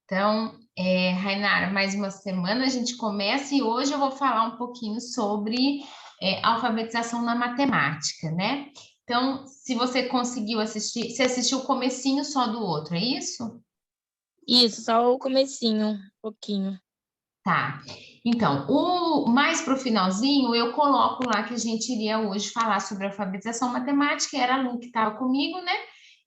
Então, Rainara, mais uma semana a gente começa e hoje eu vou falar um pouquinho sobre alfabetização na matemática, né? Então, se você conseguiu assistir, você assistiu o comecinho só do outro, é isso? Isso, só o comecinho, um pouquinho. Tá. Então, o mais para o finalzinho, eu coloco lá que a gente iria hoje falar sobre alfabetização matemática, era a Lu que estava comigo, né?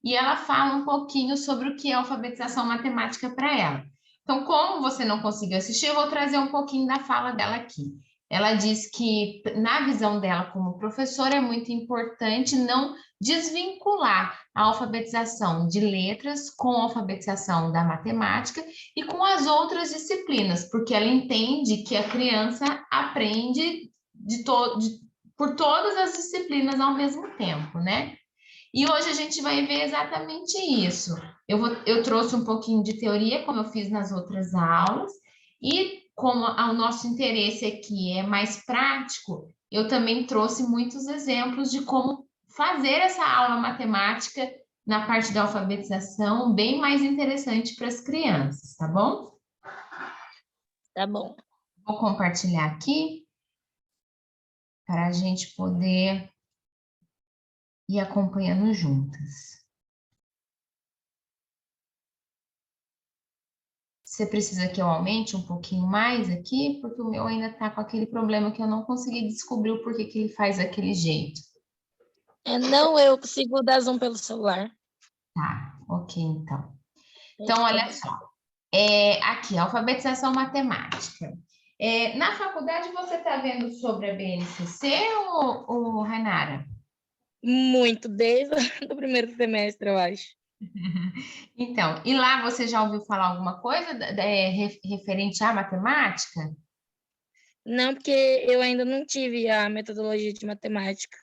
E ela fala um pouquinho sobre o que é alfabetização matemática para ela. Então, como você não conseguiu assistir, eu vou trazer um pouquinho da fala dela aqui. Ela diz que, na visão dela como professora, é muito importante não desvincular a alfabetização de letras com a alfabetização da matemática e com as outras disciplinas, porque ela entende que a criança aprende por todas as disciplinas ao mesmo tempo, né? E hoje a gente vai ver exatamente isso. Eu trouxe um pouquinho de teoria, como eu fiz nas outras aulas, e como o nosso interesse aqui é mais prático, eu também trouxe muitos exemplos de como fazer essa aula matemática na parte da alfabetização bem mais interessante para as crianças, tá bom? Tá bom. Vou compartilhar aqui para a gente poder ir acompanhando juntas. Você precisa que eu aumente um pouquinho mais aqui, porque o meu ainda está com aquele problema que eu não consegui descobrir o porquê que ele faz daquele jeito. Não, eu consigo dar zoom pelo celular. Tá, ok, então. Então, Isso, tá olha bom. só. Aqui, alfabetização matemática. Na faculdade, você está vendo sobre a BNCC ou Rainara? Muito, desde o primeiro semestre, eu acho. Então, e lá você já ouviu falar alguma coisa referente à matemática? Não, porque eu ainda não tive a metodologia de matemática.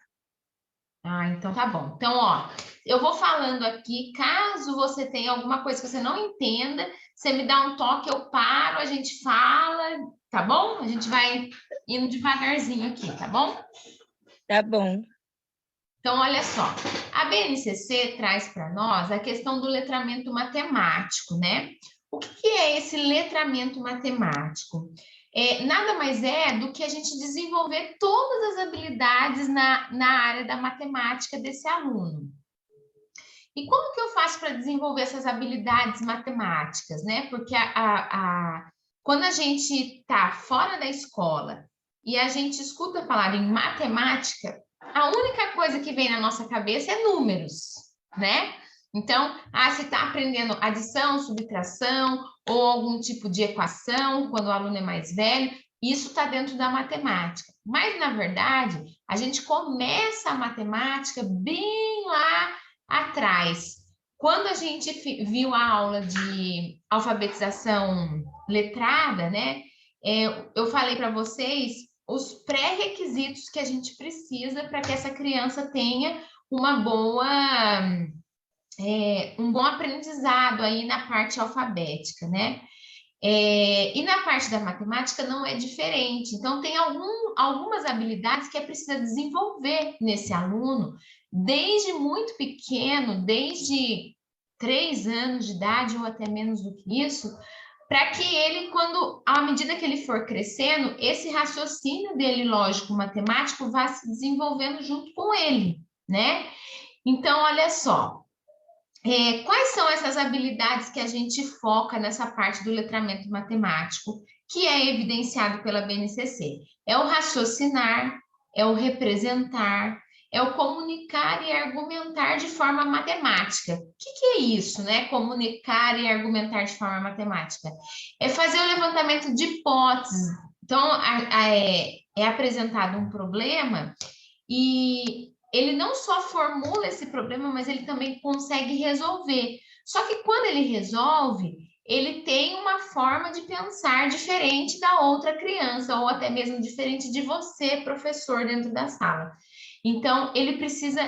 Ah, então tá bom. Então, ó, eu vou falando aqui, caso você tenha alguma coisa que você não entenda, você me dá um toque, eu paro, a gente fala, tá bom? A gente vai indo devagarzinho aqui, tá bom? Tá bom. Então, olha só, a BNCC traz para nós a questão do letramento matemático, né? O que é esse letramento matemático? Nada mais é do que a gente desenvolver todas as habilidades na área da matemática desse aluno. E como que eu faço para desenvolver essas habilidades matemáticas, né? Porque quando a gente está fora da escola e a gente escuta a palavra em matemática, a única coisa que vem na nossa cabeça é números, né? Então, se está aprendendo adição, subtração ou algum tipo de equação, quando o aluno é mais velho, isso está dentro da matemática. Mas, na verdade, a gente começa a matemática bem lá atrás. Quando a gente viu a aula de alfabetização letrada, né? Eu falei para vocês os pré-requisitos que a gente precisa para que essa criança tenha um bom aprendizado aí na parte alfabética, né? E na parte da matemática não é diferente. Então, tem algumas habilidades que é preciso desenvolver nesse aluno desde muito pequeno, desde 3 anos de idade ou até menos do que isso, para que ele, à medida que ele for crescendo, esse raciocínio dele, lógico, matemático, vá se desenvolvendo junto com ele, né? Então, olha só, quais são essas habilidades que a gente foca nessa parte do letramento matemático, que é evidenciado pela BNCC? É o raciocinar, é o representar, é o comunicar e argumentar de forma matemática. O que é isso, né? Comunicar e argumentar de forma matemática. É fazer o levantamento de hipóteses. Então, é apresentado um problema e ele não só formula esse problema, mas ele também consegue resolver. Só que quando ele resolve, ele tem uma forma de pensar diferente da outra criança, ou até mesmo diferente de você, professor, dentro da sala. Então, ele precisa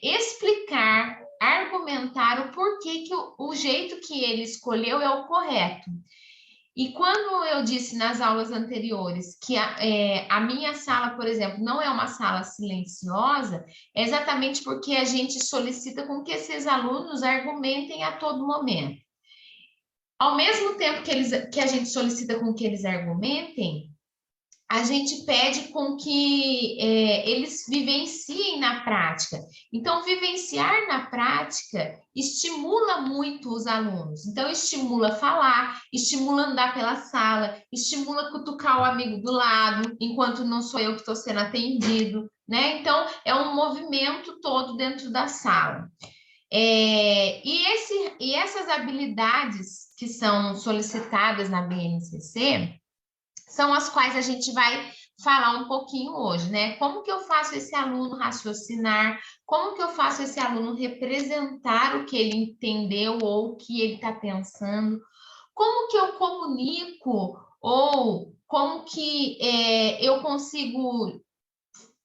explicar, argumentar o porquê que o jeito que ele escolheu é o correto. E quando eu disse nas aulas anteriores que a minha sala, por exemplo, não é uma sala silenciosa, é exatamente porque a gente solicita com que esses alunos argumentem a todo momento. Ao mesmo tempo que a gente solicita com que eles argumentem, a gente pede com que eles vivenciem na prática. Então, vivenciar na prática estimula muito os alunos. Então, estimula falar, estimula andar pela sala, estimula cutucar o amigo do lado, enquanto não sou eu que estou sendo atendido, né? Então, é um movimento todo dentro da sala. E essas habilidades que são solicitadas na BNCC são as quais a gente vai falar um pouquinho hoje, né? Como que eu faço esse aluno raciocinar? Como que eu faço esse aluno representar o que ele entendeu ou o que ele está pensando? Como que eu comunico ou como que eu consigo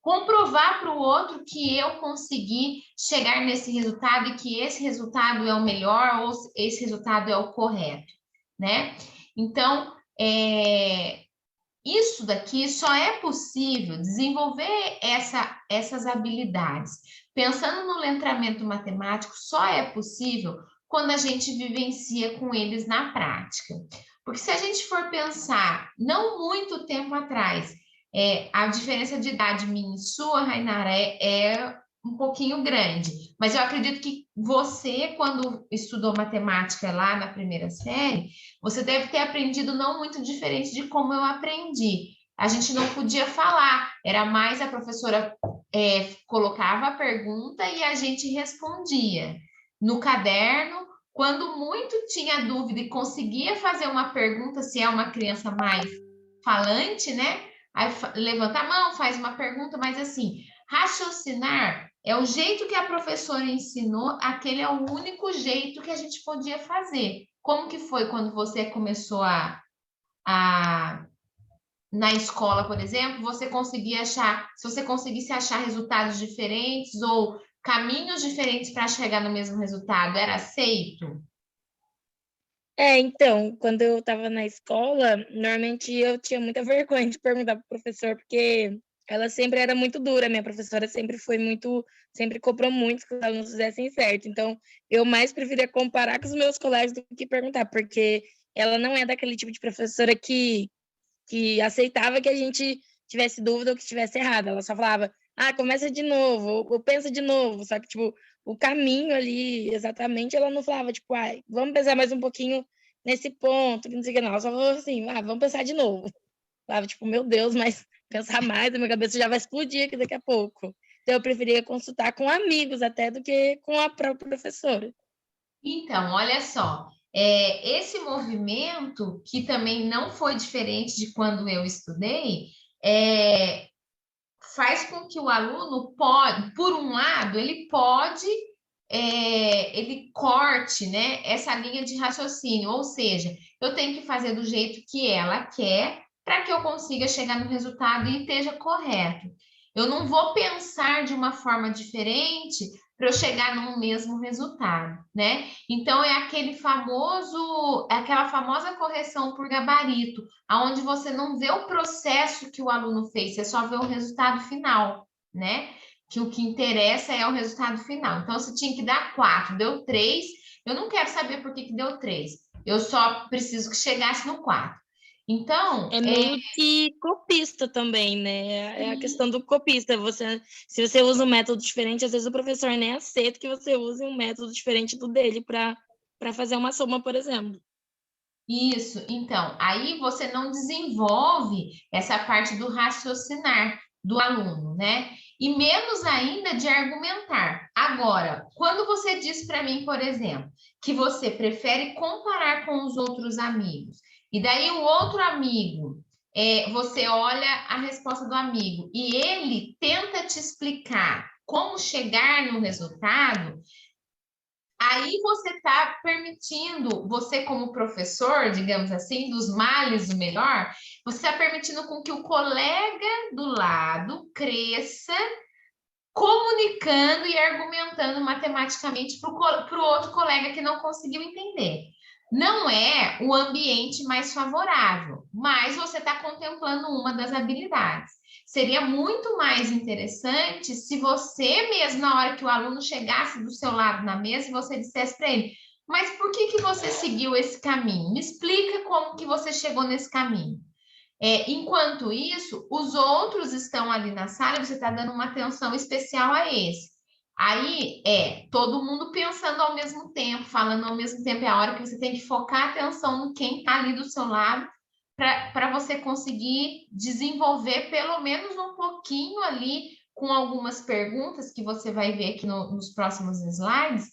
comprovar para o outro que eu consegui chegar nesse resultado e que esse resultado é o melhor ou esse resultado é o correto, né? Então, isso daqui só é possível desenvolver essas habilidades. Pensando no letramento matemático, só é possível quando a gente vivencia com eles na prática. Porque se a gente for pensar, não muito tempo atrás, a diferença de idade minha e sua, Rainara, é um pouquinho grande. Mas eu acredito que você, quando estudou matemática lá na primeira série, você deve ter aprendido não muito diferente de como eu aprendi. A gente não podia falar, era mais a professora colocava a pergunta e a gente respondia. No caderno, quando muito tinha dúvida e conseguia fazer uma pergunta, se é uma criança mais falante, né? Aí levanta a mão, faz uma pergunta, mas assim, raciocinar é o jeito que a professora ensinou, aquele é o único jeito que a gente podia fazer. Como que foi quando você começou na escola, por exemplo, você conseguia achar, se você conseguisse achar resultados diferentes ou caminhos diferentes para chegar no mesmo resultado, era aceito? Então, quando eu estava na escola, normalmente eu tinha muita vergonha de perguntar para o professor, porque ela sempre era muito dura, minha professora sempre cobrou muito que os alunos fizessem certo. Então, eu mais preferia comparar com os meus colegas do que perguntar, porque ela não é daquele tipo de professora que aceitava que a gente tivesse dúvida ou que estivesse errado. Ela só falava, começa de novo, ou pensa de novo, sabe? Tipo, o caminho ali, exatamente, ela não falava, tipo, vamos pensar mais um pouquinho nesse ponto, que não sei o que não. Ela só falou assim, vamos pensar de novo. Falava, tipo, meu Deus, mas pensar mais, a minha cabeça já vai explodir aqui daqui a pouco. Então, eu preferia consultar com amigos até do que com a própria professora. Então, olha só, esse movimento, que também não foi diferente de quando eu estudei, faz com que o aluno pode, por um lado, ele corte, né, essa linha de raciocínio, ou seja, eu tenho que fazer do jeito que ela quer para que eu consiga chegar no resultado e esteja correto. Eu não vou pensar de uma forma diferente para eu chegar no mesmo resultado, né? Então é aquela famosa correção por gabarito, aonde você não vê o processo que o aluno fez, você só vê o resultado final, né? Que o que interessa é o resultado final. Então, se tinha que dar 4, deu 3, eu não quero saber por que deu 3. Eu só preciso que chegasse no 4. Então, É meio que copista também, né? É a questão do copista. Se você usa um método diferente, às vezes o professor nem aceita que você use um método diferente do dele para fazer uma soma, por exemplo. Isso, então, aí você não desenvolve essa parte do raciocinar do aluno, né? E menos ainda de argumentar. Agora, quando você diz para mim, por exemplo, que você prefere comparar com os outros amigos, e daí o outro amigo, você olha a resposta do amigo e ele tenta te explicar como chegar no resultado, aí você está permitindo, você como professor, digamos assim, dos males o melhor, você está permitindo com que o colega do lado cresça comunicando e argumentando matematicamente para o outro colega que não conseguiu entender. Não é o ambiente mais favorável, mas você está contemplando uma das habilidades. Seria muito mais interessante se você mesmo, na hora que o aluno chegasse do seu lado na mesa, você dissesse para ele: Mas por que você seguiu esse caminho? Me explica como que você chegou nesse caminho. Enquanto isso, os outros estão ali na sala, você está dando uma atenção especial a esse. Aí todo mundo pensando ao mesmo tempo, falando ao mesmo tempo, é a hora que você tem que focar a atenção no quem está ali do seu lado, para você conseguir desenvolver pelo menos um pouquinho ali, com algumas perguntas que você vai ver aqui nos próximos slides.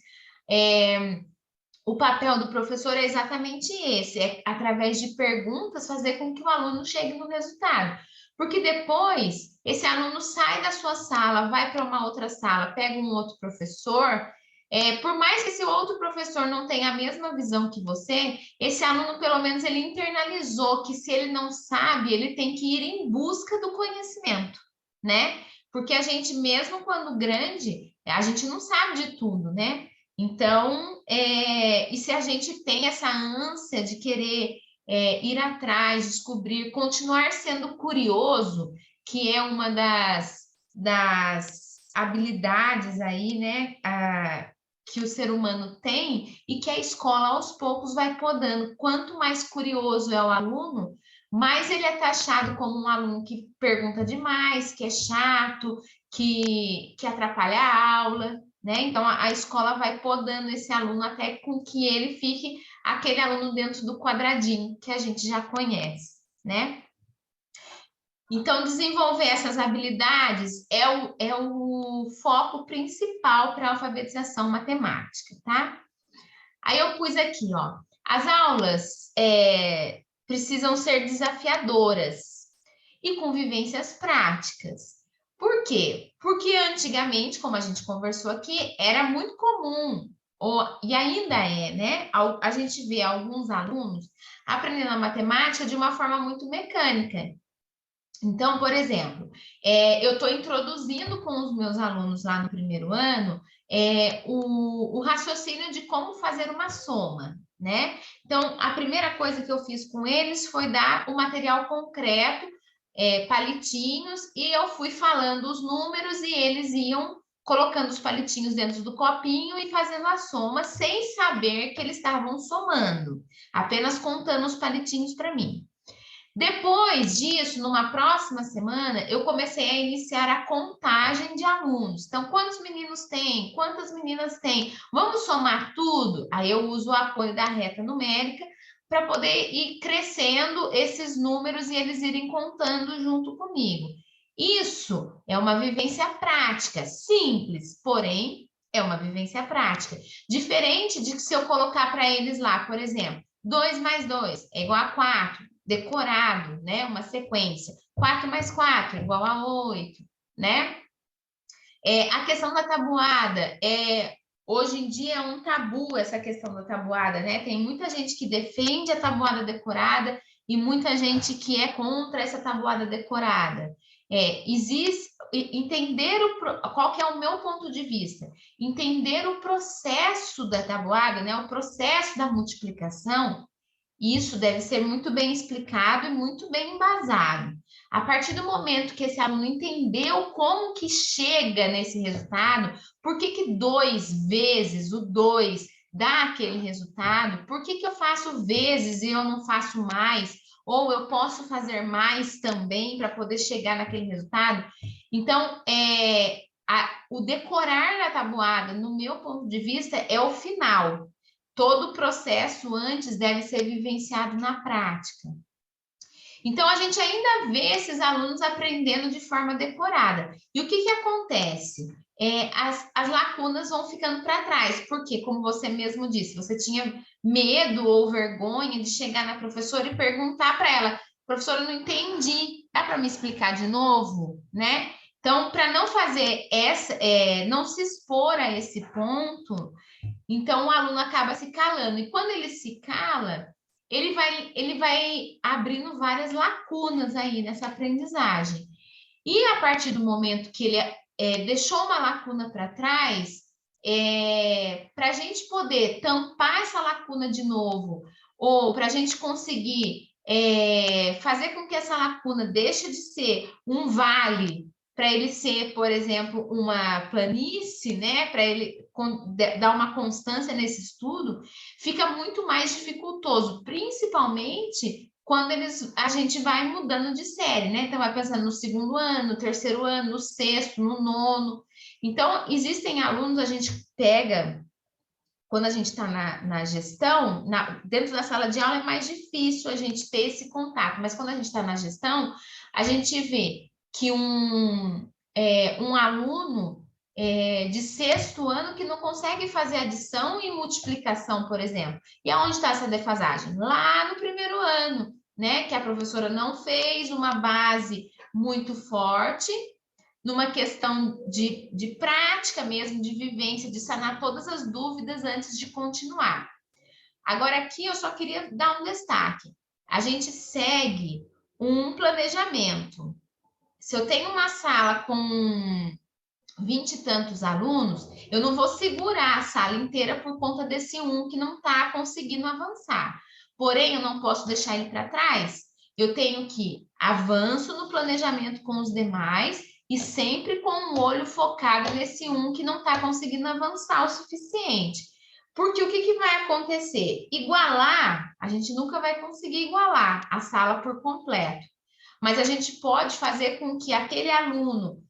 O papel do professor é exatamente esse, através de perguntas, fazer com que o aluno chegue no resultado. Porque depois, esse aluno sai da sua sala, vai para uma outra sala, pega um outro professor, por mais que esse outro professor não tenha a mesma visão que você, esse aluno, pelo menos, ele internalizou que se ele não sabe, ele tem que ir em busca do conhecimento, né? Porque a gente, mesmo quando grande, a gente não sabe de tudo, né? Então, e se a gente tem essa ânsia de querer ir atrás, descobrir, continuar sendo curioso, que é uma das habilidades aí, né, que o ser humano tem e que a escola aos poucos vai podando. Quanto mais curioso é o aluno, mais ele é taxado como um aluno que pergunta demais, que é chato, que atrapalha a aula, né? Então, a escola vai podando esse aluno até com que ele fique aquele aluno dentro do quadradinho que a gente já conhece, né? Então, desenvolver essas habilidades é o foco principal para a alfabetização matemática, tá? Aí eu pus aqui, ó, as aulas precisam ser desafiadoras e com vivências práticas. Por quê? Porque antigamente, como a gente conversou aqui, era muito comum, e ainda é, né? A gente vê alguns alunos aprendendo a matemática de uma forma muito mecânica. Então, por exemplo, eu estou introduzindo com os meus alunos lá no primeiro ano o raciocínio de como fazer uma soma, né? Então, a primeira coisa que eu fiz com eles foi dar o material concreto, palitinhos, e eu fui falando os números e eles iam colocando os palitinhos dentro do copinho e fazendo a soma sem saber que eles estavam somando, apenas contando os palitinhos para mim. Depois disso, numa próxima semana, eu comecei a iniciar a contagem de alunos. Então, quantos meninos tem? Quantas meninas tem? Vamos somar tudo? Aí eu uso o apoio da reta numérica para poder ir crescendo esses números e eles irem contando junto comigo. Isso é uma vivência prática, simples, porém é uma vivência prática. Diferente de que se eu colocar para eles lá, por exemplo, 2 mais 2 é igual a 4, decorado, né? Uma sequência. 4 mais 4 é igual a 8, né? A questão da tabuada, hoje em dia é um tabu essa questão da tabuada, né? Tem muita gente que defende a tabuada decorada e muita gente que é contra essa tabuada decorada. Existe entender qual que é o meu ponto de vista, entender o processo da tabuada, né? O processo da multiplicação. Isso deve ser muito bem explicado e muito bem embasado. A partir do momento que esse aluno entendeu como que chega nesse resultado, por que 2 vezes o 2 dá aquele resultado, por que eu faço vezes e eu não faço mais, ou eu posso fazer mais também para poder chegar naquele resultado. Então, o decorar da tabuada, no meu ponto de vista, é o final. Todo o processo antes deve ser vivenciado na prática. Então, a gente ainda vê esses alunos aprendendo de forma decorada. E o que acontece? As lacunas vão ficando para trás, porque, como você mesmo disse, você tinha medo ou vergonha de chegar na professora e perguntar para ela: professora, eu não entendi, dá para me explicar de novo, né? Então, para não fazer não se expor a esse ponto, então o aluno acaba se calando. E quando ele se cala, ele vai abrindo várias lacunas aí nessa aprendizagem. E a partir do momento que ele deixou uma lacuna para trás, para a gente poder tampar essa lacuna de novo, ou para a gente conseguir fazer com que essa lacuna deixe de ser um vale, para ele ser, por exemplo, uma planície, né? Para ele dar uma constância nesse estudo, fica muito mais dificultoso, principalmente quando a gente vai mudando de série, né? Então, vai pensando no segundo ano, no terceiro ano, no sexto, no nono. Então, existem alunos, a gente pega, quando a gente está na gestão, dentro da sala de aula é mais difícil a gente ter esse contato, mas quando a gente está na gestão, a gente vê que um aluno de sexto ano que não consegue fazer adição e multiplicação, por exemplo. E aonde está essa defasagem? Lá no primeiro ano, né? Que a professora não fez uma base muito forte, numa questão de prática mesmo, de vivência, de sanar todas as dúvidas antes de continuar. Agora, aqui eu só queria dar um destaque. A gente segue um planejamento. Se eu tenho uma sala com 20 e tantos alunos, eu não vou segurar a sala inteira por conta desse um que não está conseguindo avançar. Porém, eu não posso deixar ele para trás. Eu tenho que avanço no planejamento com os demais e sempre com o olho focado nesse um que não está conseguindo avançar o suficiente. Porque o que vai acontecer? Igualar, a gente nunca vai conseguir igualar a sala por completo. Mas a gente pode fazer com que aquele aluno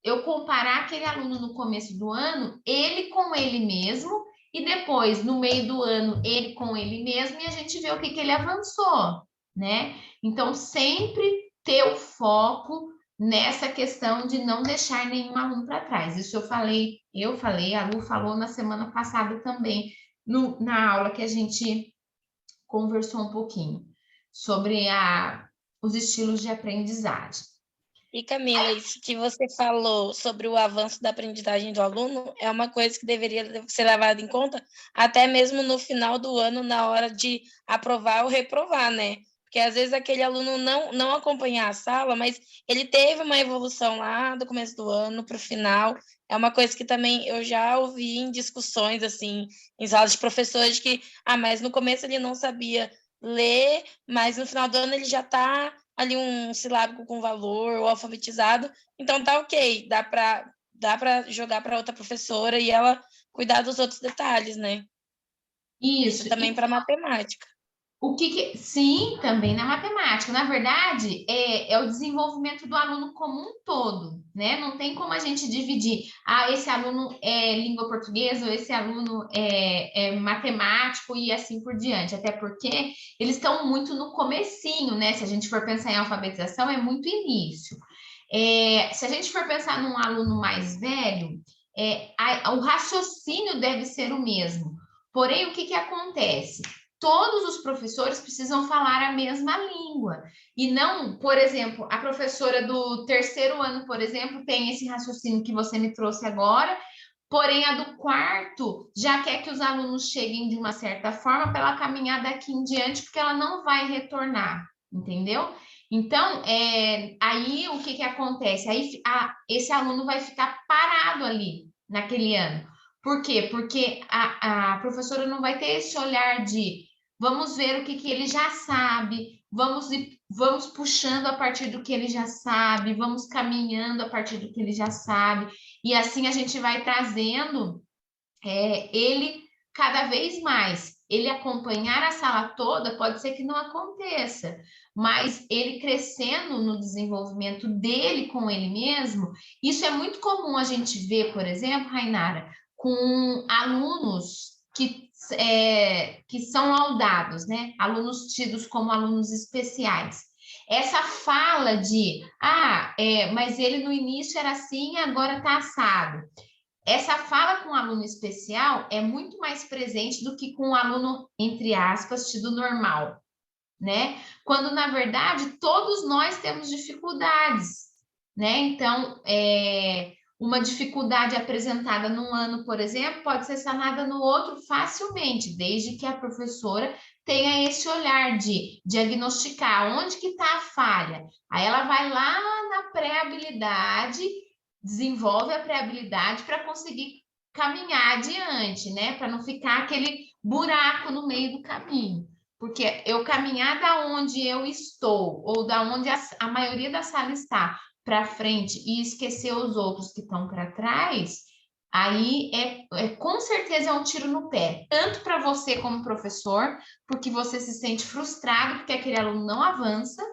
eu comparar aquele aluno no começo do ano, ele com ele mesmo, e depois, no meio do ano, ele com ele mesmo, e a gente vê o que ele avançou, né? Então, sempre ter o foco nessa questão de não deixar nenhum aluno para trás. Isso eu falei, a Lu falou na semana passada também, na aula que a gente conversou um pouquinho sobre os estilos de aprendizagem. E Camila, isso que você falou sobre o avanço da aprendizagem do aluno é uma coisa que deveria ser levada em conta até mesmo no final do ano, na hora de aprovar ou reprovar, né? Porque às vezes aquele aluno não acompanha a sala, mas ele teve uma evolução lá do começo do ano para o final. É uma coisa que também eu já ouvi em discussões, assim, em salas de professores, que, mas no começo ele não sabia ler, mas no final do ano ele já está ali um silábico com valor ou alfabetizado, então tá ok, dá para jogar para outra professora e ela cuidar dos outros detalhes, né? Isso também para matemática. Sim, também na matemática. Na verdade, é o desenvolvimento do aluno como um todo, né? Não tem como a gente dividir. Esse aluno é língua portuguesa ou esse aluno é matemático e assim por diante. Até porque eles estão muito no comecinho, né? Se a gente for pensar em alfabetização, é muito início. Se a gente for pensar num aluno mais velho, o raciocínio deve ser o mesmo. Porém, o que acontece? Todos os professores precisam falar a mesma língua. E não, por exemplo, a professora do terceiro ano, por exemplo, tem esse raciocínio que você me trouxe agora, porém a do quarto já quer que os alunos cheguem de uma certa forma para ela caminhar daqui em diante, porque ela não vai retornar, entendeu? Então, aí o que acontece? Aí esse aluno vai ficar parado ali naquele ano. Por quê? Porque a professora não vai ter esse olhar de vamos ver o que ele já sabe, vamos puxando a partir do que ele já sabe, vamos caminhando a partir do que ele já sabe, e assim a gente vai trazendo ele cada vez mais. Ele acompanhar a sala toda pode ser que não aconteça, mas ele crescendo no desenvolvimento dele com ele mesmo, isso é muito comum a gente ver, por exemplo, Rainara, com alunos que são laudados, né? Alunos tidos como alunos especiais. Essa fala de, mas ele no início era assim, agora está assado. Essa fala com o aluno especial é muito mais presente do que com o aluno, entre aspas, tido normal, né? Quando, na verdade, todos nós temos dificuldades, né? Então, uma dificuldade apresentada num ano, por exemplo, pode ser sanada no outro facilmente, desde que a professora tenha esse olhar de diagnosticar onde que está a falha. Aí ela vai lá na pré-habilidade, desenvolve a pré-habilidade para conseguir caminhar adiante, né? Para não ficar aquele buraco no meio do caminho. Porque eu caminhar da onde eu estou, ou da onde a maioria da sala está, para frente e esquecer os outros que estão para trás, aí com certeza é um tiro no pé, tanto para você como professor, porque você se sente frustrado porque aquele aluno não avança,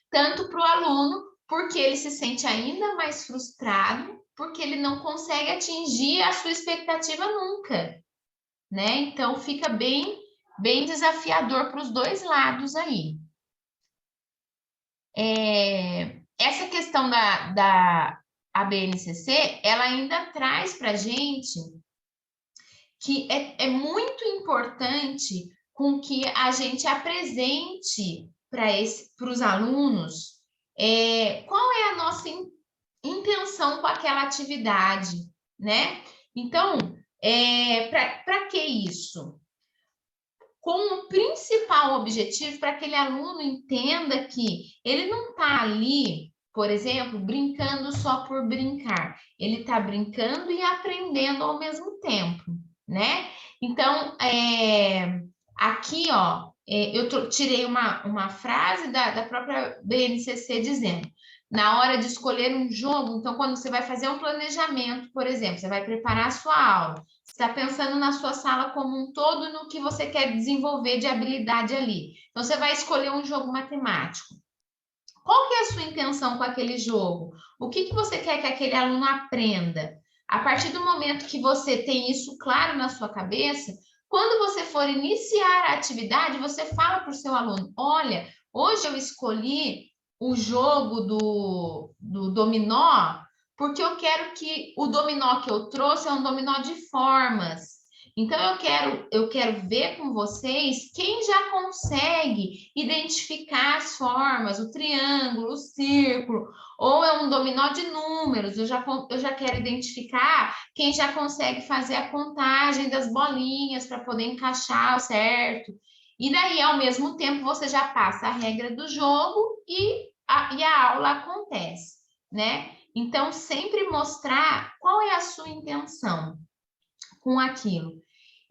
tanto para o aluno, porque ele se sente ainda mais frustrado, porque ele não consegue atingir a sua expectativa nunca, né? Então fica bem desafiador para os dois lados aí. Essa questão da ABNCC, ela ainda traz para a gente que é muito importante com que a gente apresente para os alunos qual é a nossa intenção com aquela atividade, né? Então, para que isso? Com o principal objetivo para que aquele aluno entenda que ele não está ali, por exemplo, brincando só por brincar. Ele está brincando e aprendendo ao mesmo tempo, né? Então, aqui, ó, eu tirei uma frase da própria BNCC dizendo: na hora de escolher um jogo, então, quando você vai fazer um planejamento, por exemplo, você vai preparar a sua aula, você está pensando na sua sala como um todo, no que você quer desenvolver de habilidade ali. Então, você vai escolher um jogo matemático. Qual que é a sua intenção com aquele jogo? O que você quer que aquele aluno aprenda? A partir do momento que você tem isso claro na sua cabeça, quando você for iniciar a atividade, você fala para o seu aluno: olha, hoje eu escolhi o jogo do dominó, porque eu quero que o dominó que eu trouxe é um dominó de formas. Então, eu quero ver com vocês quem já consegue identificar as formas, o triângulo, o círculo, ou é um dominó de números. Eu já quero identificar quem já consegue fazer a contagem das bolinhas para poder encaixar certo. E daí, ao mesmo tempo, você já passa a regra do jogo e a aula acontece, né? Então, sempre mostrar qual é a sua intenção com aquilo.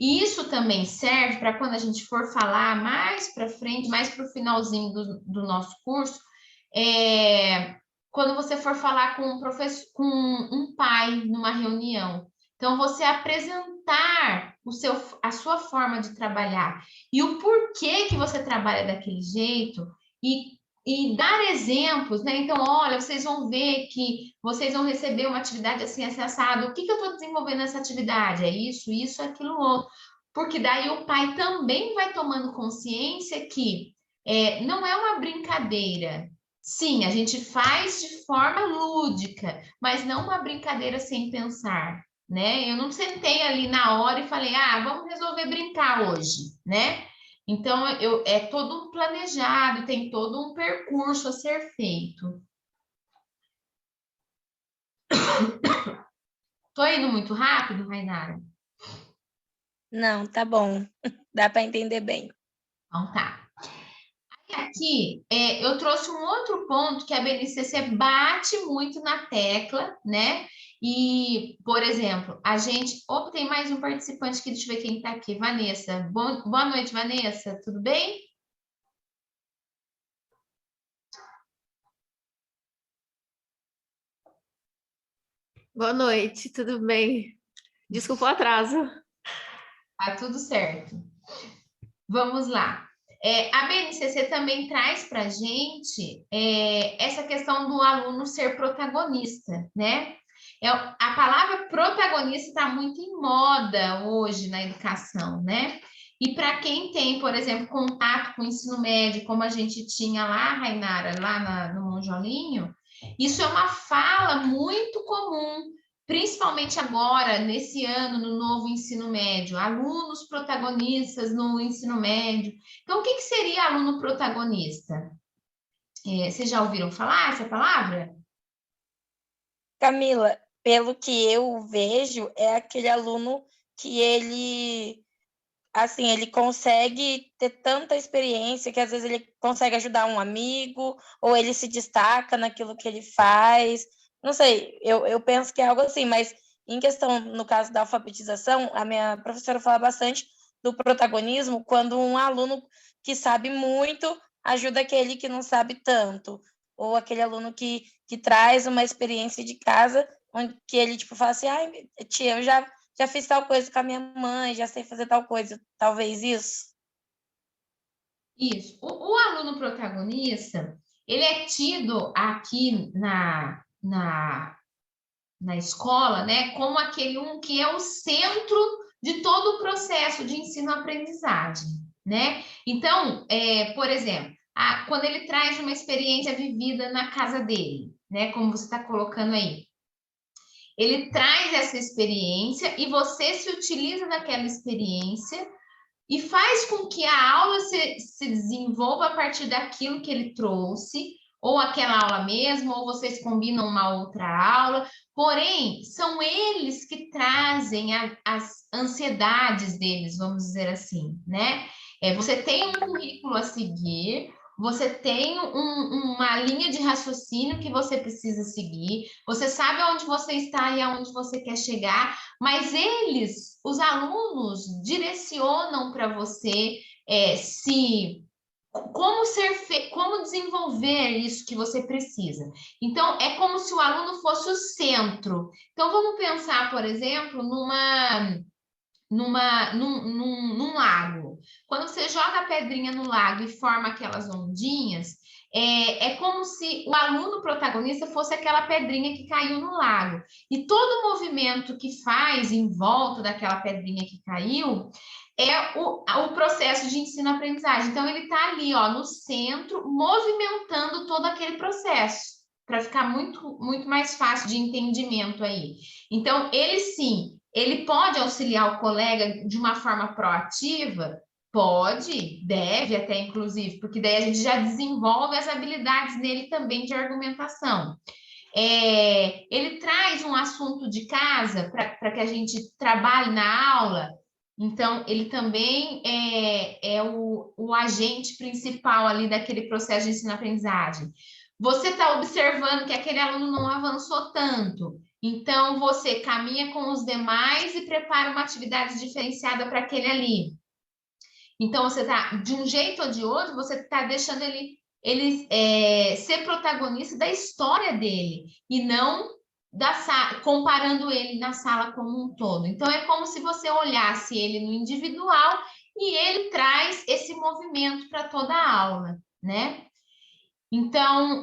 E isso também serve para quando a gente for falar mais para frente, mais para o finalzinho do nosso curso, quando você for falar com um professor, com um pai numa reunião. Então, você apresentar a sua forma de trabalhar e o porquê que você trabalha daquele jeito e dar exemplos, né? Então, olha, vocês vão ver que vocês vão receber uma atividade assim, assado. O que eu estou desenvolvendo nessa atividade? É isso, aquilo, outro. Porque daí o pai também vai tomando consciência que não é uma brincadeira. Sim, a gente faz de forma lúdica, mas não uma brincadeira sem pensar, né? Eu não sentei ali na hora e falei, vamos resolver brincar hoje, né? Então, é todo um planejado, tem todo um percurso a ser feito. Tô indo muito rápido, Rainara? Não, tá bom. Dá para entender bem. Então tá. Aqui, eu trouxe um outro ponto que a BNCC bate muito na tecla, né? E, por exemplo, a gente... Opa, tem mais um participante aqui, deixa eu ver quem está aqui. Vanessa. Boa noite, Vanessa. Tudo bem? Boa noite, tudo bem? Desculpa o atraso. Tá tudo certo. Vamos lá. A BNCC também traz para a gente essa questão do aluno ser protagonista, né? A palavra protagonista está muito em moda hoje na educação, né? E para quem tem, por exemplo, contato com o ensino médio, como a gente tinha lá, Rainara, lá no Monjolinho, isso é uma fala muito comum, principalmente agora, nesse ano, no novo ensino médio, alunos protagonistas no ensino médio. Então, o que seria aluno protagonista? Vocês já ouviram falar essa palavra? Camila, pelo que eu vejo, é aquele aluno que ele consegue ter tanta experiência que às vezes ele consegue ajudar um amigo, ou ele se destaca naquilo que ele faz. Não sei, eu penso que é algo assim, mas em questão, no caso da alfabetização, a minha professora fala bastante do protagonismo quando um aluno que sabe muito ajuda aquele que não sabe tanto, ou aquele aluno que traz uma experiência de casa onde que ele, tipo, fala assim, ai, tia, eu já fiz tal coisa com a minha mãe, já sei fazer tal coisa, talvez isso? Isso. O aluno protagonista, ele é tido aqui na escola, né, como aquele um que é o centro de todo o processo de ensino-aprendizagem, né? Então, por exemplo, quando ele traz uma experiência vivida na casa dele, né, como você está colocando aí, ele traz essa experiência e você se utiliza daquela experiência e faz com que a aula se desenvolva a partir daquilo que ele trouxe, ou aquela aula mesmo, ou vocês combinam uma outra aula, porém, são eles que trazem as ansiedades deles, vamos dizer assim, né? Você tem um currículo a seguir, você tem uma linha de raciocínio que você precisa seguir, você sabe aonde você está e aonde você quer chegar, mas eles, os alunos, direcionam para você como desenvolver isso que você precisa. Então, é como se o aluno fosse o centro. Então, vamos pensar, por exemplo, num lago. Quando você joga a pedrinha no lago e forma aquelas ondinhas, é como se o aluno protagonista fosse aquela pedrinha que caiu no lago. E todo o movimento que faz em volta daquela pedrinha que caiu é o processo de ensino-aprendizagem. Então, ele está ali, ó, no centro, movimentando todo aquele processo, para ficar muito, muito mais fácil de entendimento aí. Então, ele sim, ele pode auxiliar o colega de uma forma proativa? Pode, deve até, inclusive, porque daí a gente já desenvolve as habilidades nele também de argumentação. Ele traz um assunto de casa para que a gente trabalhe na aula, então ele também é o agente principal ali daquele processo de ensino-aprendizagem. Você está observando que aquele aluno não avançou tanto, então você caminha com os demais e prepara uma atividade diferenciada para aquele ali. Então você tá, de um jeito ou de outro, você está deixando ele ser protagonista da história dele e não comparando ele na sala como um todo. Então é como se você olhasse ele no individual e ele traz esse movimento para toda a aula, né? Então,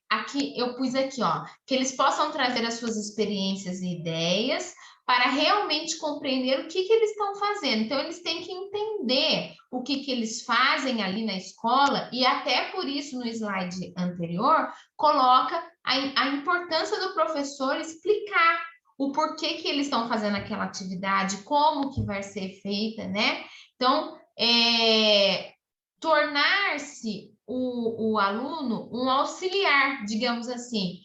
aqui eu pus aqui, ó, que eles possam trazer as suas experiências e ideias para realmente compreender o que eles estão fazendo. Então, eles têm que entender o que eles fazem ali na escola, e até por isso, no slide anterior, coloca a importância do professor explicar o porquê que eles estão fazendo aquela atividade, como que vai ser feita, né? Então, tornar-se o aluno um auxiliar, digamos assim,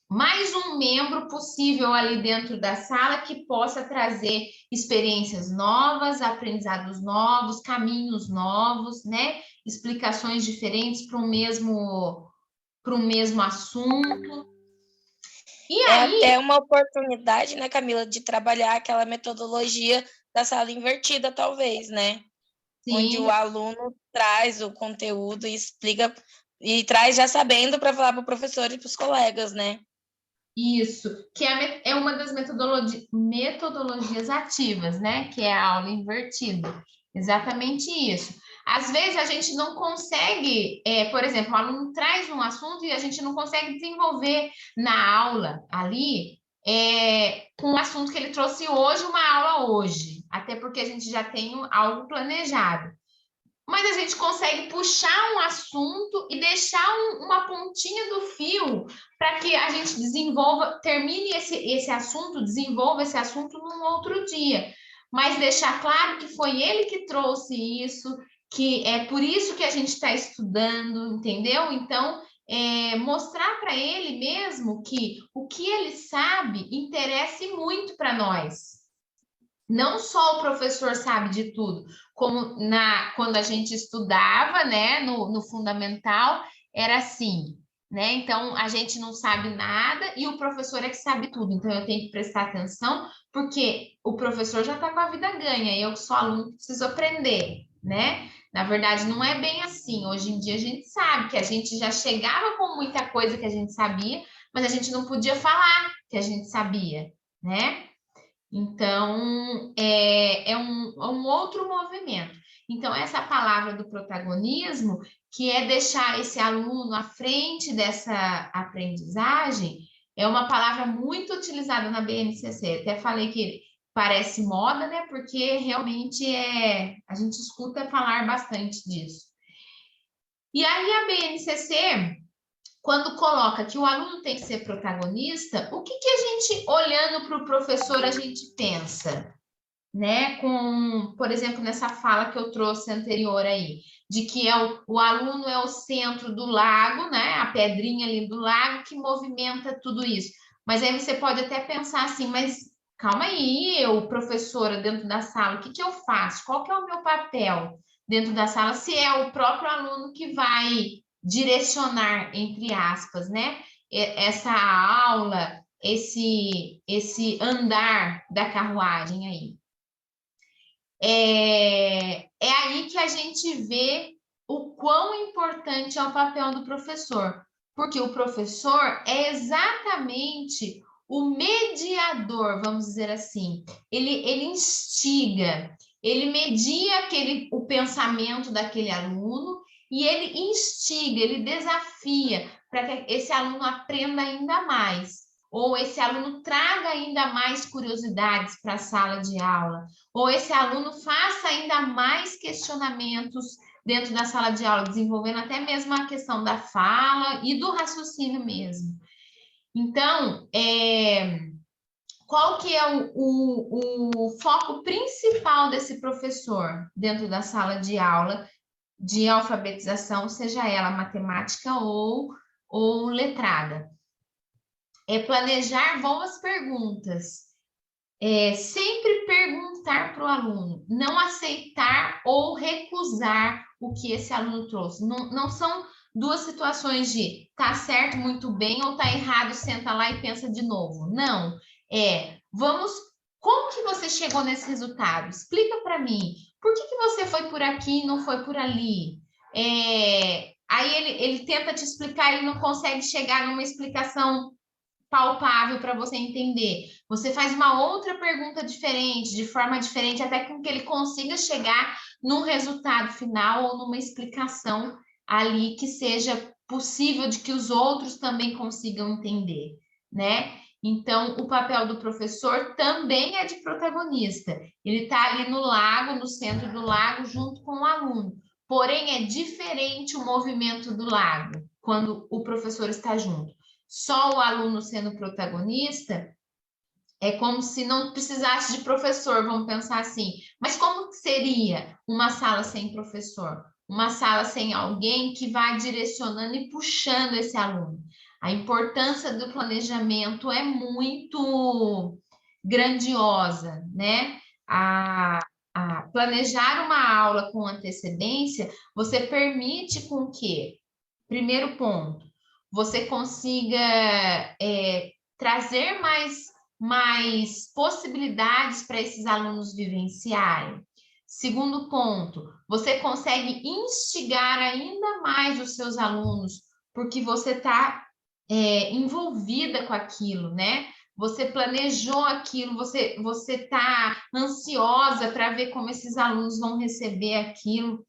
mais um membro possível ali dentro da sala que possa trazer experiências novas, aprendizados novos, caminhos novos, né? Explicações diferentes para o mesmo assunto. E aí... até uma oportunidade, né, Camila, de trabalhar aquela metodologia da sala invertida, talvez, né? Sim. Onde o aluno traz o conteúdo e explica, e traz já sabendo para falar para o professor e para os colegas, né? Isso, que é uma das metodologias ativas, né? Que é a aula invertida. Exatamente isso. Às vezes a gente não consegue, por exemplo, o aluno traz um assunto e a gente não consegue desenvolver na aula ali com o assunto que ele trouxe hoje, uma aula hoje, até porque a gente já tem algo planejado. Mas a gente consegue puxar um assunto e deixar uma pontinha do fio para que a gente termine esse assunto, desenvolva esse assunto num outro dia. Mas deixar claro que foi ele que trouxe isso, que é por isso que a gente está estudando, entendeu? Então, mostrar para ele mesmo que o que ele sabe interessa muito para nós. Não só o professor sabe de tudo, como quando a gente estudava, né, no fundamental, era assim, né? Então, a gente não sabe nada e o professor é que sabe tudo. Então, eu tenho que prestar atenção, porque o professor já está com a vida ganha, eu que sou aluno preciso aprender, né? Na verdade, não é bem assim. Hoje em dia, a gente sabe que a gente já chegava com muita coisa que a gente sabia, mas a gente não podia falar que a gente sabia, né? Então, é um outro movimento. Então, essa palavra do protagonismo, que é deixar esse aluno à frente dessa aprendizagem, é uma palavra muito utilizada na BNCC. Até falei que parece moda, né? Porque realmente a gente escuta falar bastante disso. E aí a BNCC, quando coloca que o aluno tem que ser protagonista, o que a gente, olhando para o professor, a gente pensa? Né? Por exemplo, nessa fala que eu trouxe anterior aí, de que o aluno é o centro do lago, né? A pedrinha ali do lago que movimenta tudo isso. Mas aí você pode até pensar assim, mas calma aí, eu, professora, dentro da sala, o que eu faço? Qual que é o meu papel dentro da sala, se é o próprio aluno que vai direcionar, entre aspas, né? Essa aula, esse andar da carruagem aí. É aí que a gente vê o quão importante é o papel do professor, porque o professor é exatamente o mediador, vamos dizer assim. Ele instiga, ele media o pensamento daquele aluno e ele instiga, ele desafia para que esse aluno aprenda ainda mais, ou esse aluno traga ainda mais curiosidades para a sala de aula, ou esse aluno faça ainda mais questionamentos dentro da sala de aula, desenvolvendo até mesmo a questão da fala e do raciocínio mesmo. Então, qual que é o foco principal desse professor dentro da sala de aula de alfabetização, seja ela matemática ou letrada? É planejar boas perguntas, sempre perguntar para o aluno, não aceitar ou recusar o que esse aluno trouxe. Não são duas situações de tá certo, muito bem, ou tá errado, senta lá e pensa de novo. Não, como que você chegou nesse resultado? Explica para mim, por que você foi por aqui e não foi por ali? Aí ele tenta te explicar, ele não consegue chegar numa explicação palpável para você entender. Você faz uma outra pergunta diferente, de forma diferente, até que ele consiga chegar num resultado final ou numa explicação ali que seja possível de que os outros também consigam entender, né? Então, o papel do professor também é de protagonista. Ele está ali no lago, no centro do lago, junto com o aluno. Porém, é diferente o movimento do lago quando o professor está junto. Só o aluno sendo protagonista, é como se não precisasse de professor, vamos pensar assim. Mas como seria uma sala sem professor? Uma sala sem alguém que vai direcionando e puxando esse aluno. A importância do planejamento é muito grandiosa, né? Planejar uma aula com antecedência, você permite com que, primeiro ponto, você consiga trazer mais possibilidades para esses alunos vivenciarem. Segundo ponto, você consegue instigar ainda mais os seus alunos, porque você está envolvida com aquilo, né? Você planejou aquilo, você está ansiosa para ver como esses alunos vão receber aquilo.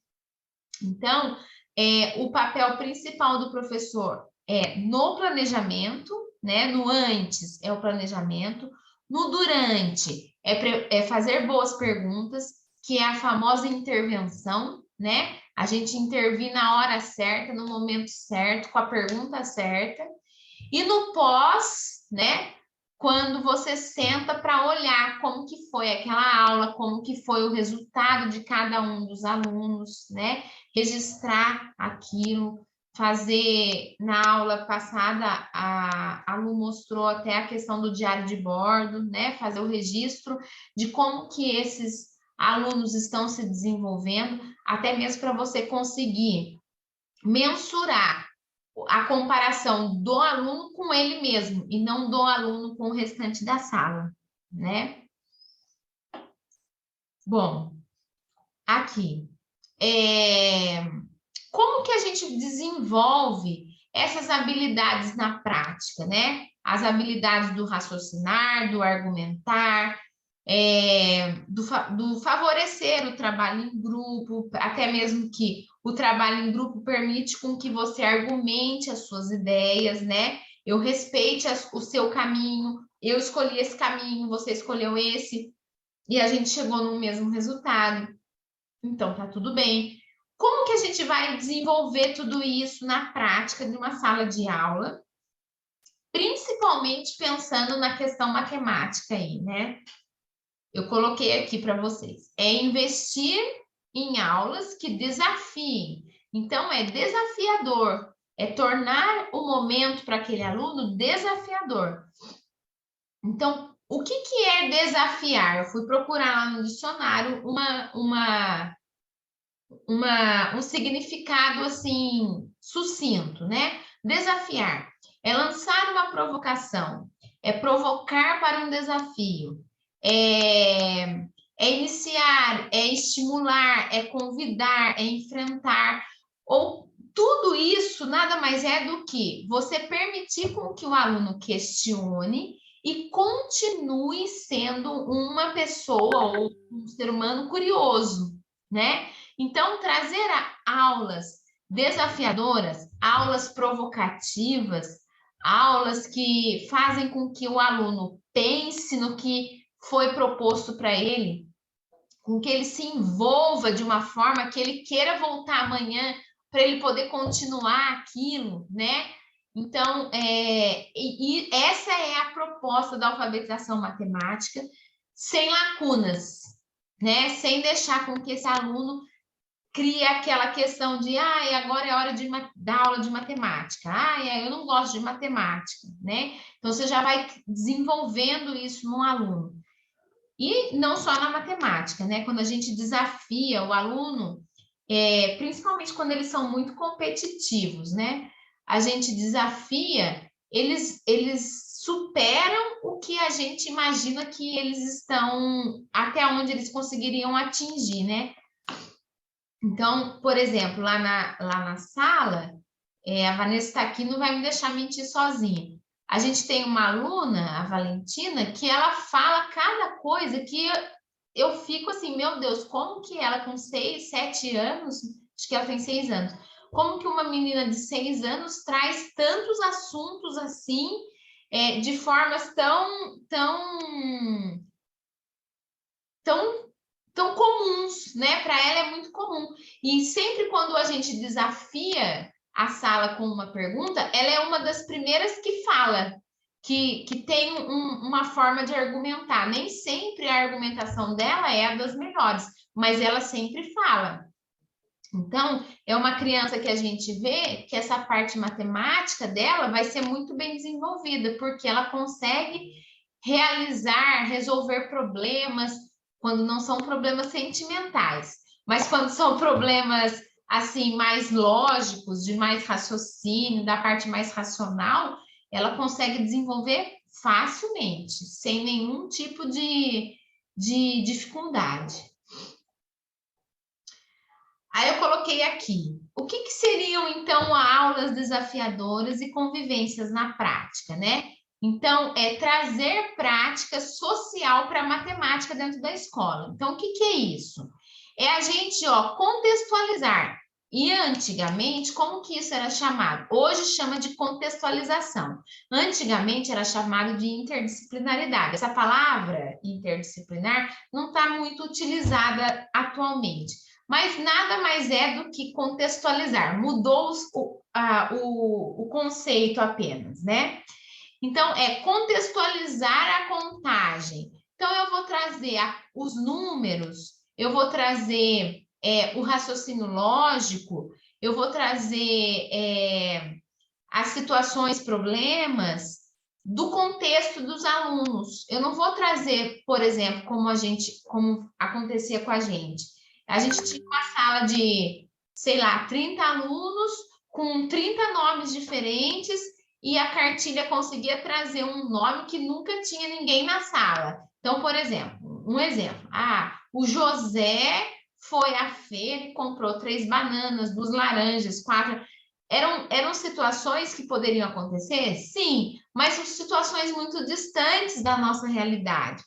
Então, o papel principal do professor é no planejamento, né? No antes é o planejamento, no durante é fazer boas perguntas, que é a famosa intervenção, né? A gente intervir na hora certa, no momento certo, com a pergunta certa. E no pós, né? Quando você senta para olhar como que foi aquela aula, como que foi o resultado de cada um dos alunos, né? Registrar aquilo, fazer na aula passada, a Lu mostrou até a questão do diário de bordo, né? Fazer o registro de como que esses alunos estão se desenvolvendo, até mesmo para você conseguir mensurar a comparação do aluno com ele mesmo e não do aluno com o restante da sala, né? Bom, aqui, como que a gente desenvolve essas habilidades na prática, né? As habilidades do raciocinar, do argumentar, do favorecer o trabalho em grupo, até mesmo que o trabalho em grupo permite com que você argumente as suas ideias, né? Eu respeite o seu caminho, eu escolhi esse caminho, você escolheu esse, e a gente chegou no mesmo resultado. Então, tá tudo bem. Como que a gente vai desenvolver tudo isso na prática de uma sala de aula? Principalmente pensando na questão matemática aí, né? Eu coloquei aqui para vocês. É investir em aulas que desafiem. Então, é desafiador. É tornar o momento para aquele aluno desafiador. Então, o que é desafiar? Eu fui procurar lá no dicionário um significado assim sucinto, né? Desafiar é lançar uma provocação, é provocar para um desafio, é iniciar, é estimular, é convidar, é enfrentar, ou tudo isso nada mais é do que você permitir com que o aluno questione e continue sendo uma pessoa ou um ser humano curioso, né? Então, trazer aulas desafiadoras, aulas provocativas, aulas que fazem com que o aluno pense no que foi proposto para ele, com que ele se envolva de uma forma que ele queira voltar amanhã para ele poder continuar aquilo, né? Então, e essa é a proposta da alfabetização matemática, sem lacunas, né? Sem deixar com que esse aluno cria aquela questão de, agora é hora dar aula de matemática. Eu não gosto de matemática, né? Então, você já vai desenvolvendo isso no aluno. E não só na matemática, né? Quando a gente desafia o aluno, principalmente quando eles são muito competitivos, né? A gente desafia, eles superam o que a gente imagina que eles estão, até onde eles conseguiriam atingir, né? Então, por exemplo, lá na sala, a Vanessa está aqui, não vai me deixar mentir sozinha. A gente tem uma aluna, a Valentina, que ela fala cada coisa que eu fico assim, meu Deus, como que ela com 6, 7 anos, acho que ela tem 6 anos, como que uma menina de 6 anos traz tantos assuntos assim, de formas tão comuns, né? Para ela é muito comum. E sempre quando a gente desafia a sala com uma pergunta, ela é uma das primeiras que fala, que tem uma forma de argumentar. Nem sempre a argumentação dela é a das melhores, mas ela sempre fala. Então, é uma criança que a gente vê que essa parte matemática dela vai ser muito bem desenvolvida, porque ela consegue resolver problemas quando não são problemas sentimentais, mas quando são problemas assim mais lógicos, de mais raciocínio, da parte mais racional, ela consegue desenvolver facilmente, sem nenhum tipo de dificuldade. Aí eu coloquei aqui, o que seriam então aulas desafiadoras e convivências na prática, né? Então, é trazer prática social para a matemática dentro da escola. Então, o que é isso? É a gente, contextualizar. E antigamente, como que isso era chamado? Hoje chama de contextualização. Antigamente era chamado de interdisciplinaridade. Essa palavra interdisciplinar não está muito utilizada atualmente, mas nada mais é do que contextualizar. Mudou o conceito apenas, né? Então, é contextualizar a contagem. Então, eu vou trazer os números, eu vou trazer o raciocínio lógico, eu vou trazer as situações, problemas do contexto dos alunos. Eu não vou trazer, por exemplo, como acontecia com a gente. A gente tinha uma sala de, sei lá, 30 alunos com 30 nomes diferentes e a cartilha conseguia trazer um nome que nunca tinha ninguém na sala. Então, por exemplo, um exemplo. O José foi à feira e comprou 3 bananas, 2 laranjas, 4... Eram situações que poderiam acontecer? Sim, mas são situações muito distantes da nossa realidade.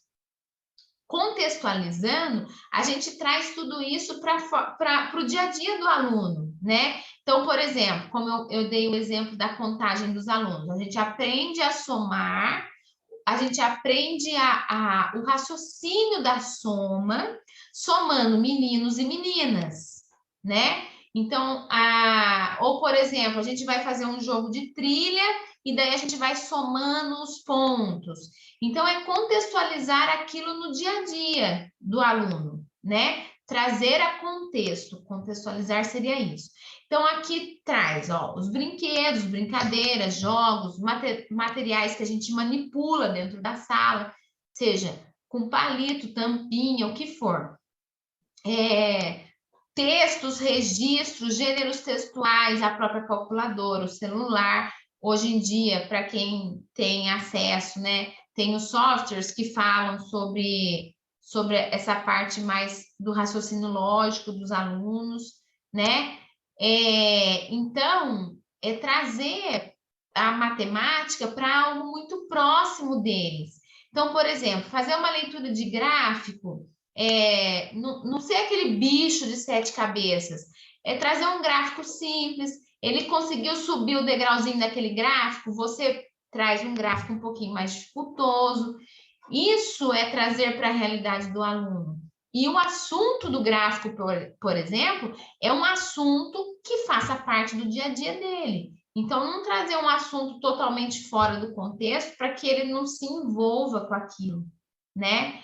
Contextualizando, a gente traz tudo isso para o dia a dia do aluno, né? Então, por exemplo, como eu dei o exemplo da contagem dos alunos, a gente aprende a somar, a gente aprende o raciocínio da soma, somando meninos e meninas, né? Então, ou por exemplo, a gente vai fazer um jogo de trilha e daí a gente vai somando os pontos. Então, é contextualizar aquilo no dia a dia do aluno, né? Trazer a contexto, contextualizar seria isso. Então, aqui traz, ó, os brinquedos, brincadeiras, jogos, materiais que a gente manipula dentro da sala, seja com palito, tampinha, o que for. Textos, registros, gêneros textuais, a própria calculadora, o celular. Hoje em dia, para quem tem acesso, né, tem os softwares que falam sobre essa parte mais do raciocínio lógico dos alunos, né? Então, é trazer a matemática para algo muito próximo deles. Então, por exemplo, fazer uma leitura de gráfico, não ser aquele bicho de 7 cabeças, é trazer um gráfico simples. Ele conseguiu subir o degrauzinho daquele gráfico, você traz um gráfico um pouquinho mais dificultoso. Isso é trazer para a realidade do aluno. E o assunto do gráfico, por exemplo, é um assunto que faça parte do dia a dia dele. Então, não trazer um assunto totalmente fora do contexto para que ele não se envolva com aquilo, né?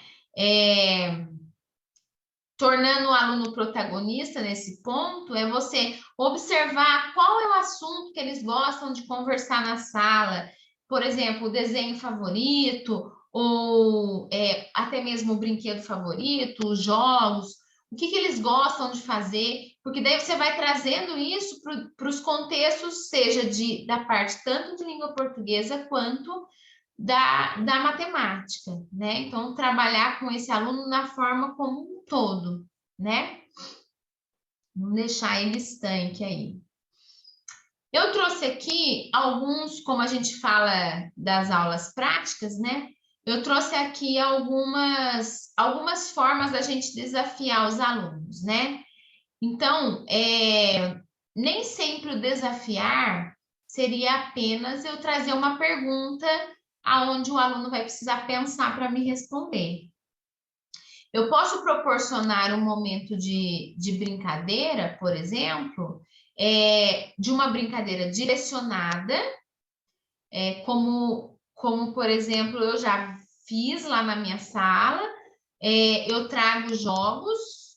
Tornando o aluno protagonista nesse ponto, é você observar qual é o assunto que eles gostam de conversar na sala. Por exemplo, o desenho favorito, ou até mesmo o brinquedo favorito, os jogos, o que eles gostam de fazer, porque daí você vai trazendo isso para os contextos, seja da parte tanto de língua portuguesa quanto da matemática, né? Então, trabalhar com esse aluno na forma como um todo, né? Não deixar ele estanque aí. Eu trouxe aqui alguns, como a gente fala das aulas práticas, né? Eu trouxe aqui algumas formas da gente desafiar os alunos, né? Então, nem sempre o desafiar seria apenas eu trazer uma pergunta aonde o aluno vai precisar pensar para me responder. Eu posso proporcionar um momento de brincadeira, por exemplo, de uma brincadeira direcionada, como, por exemplo, eu já fiz lá na minha sala, eu trago jogos,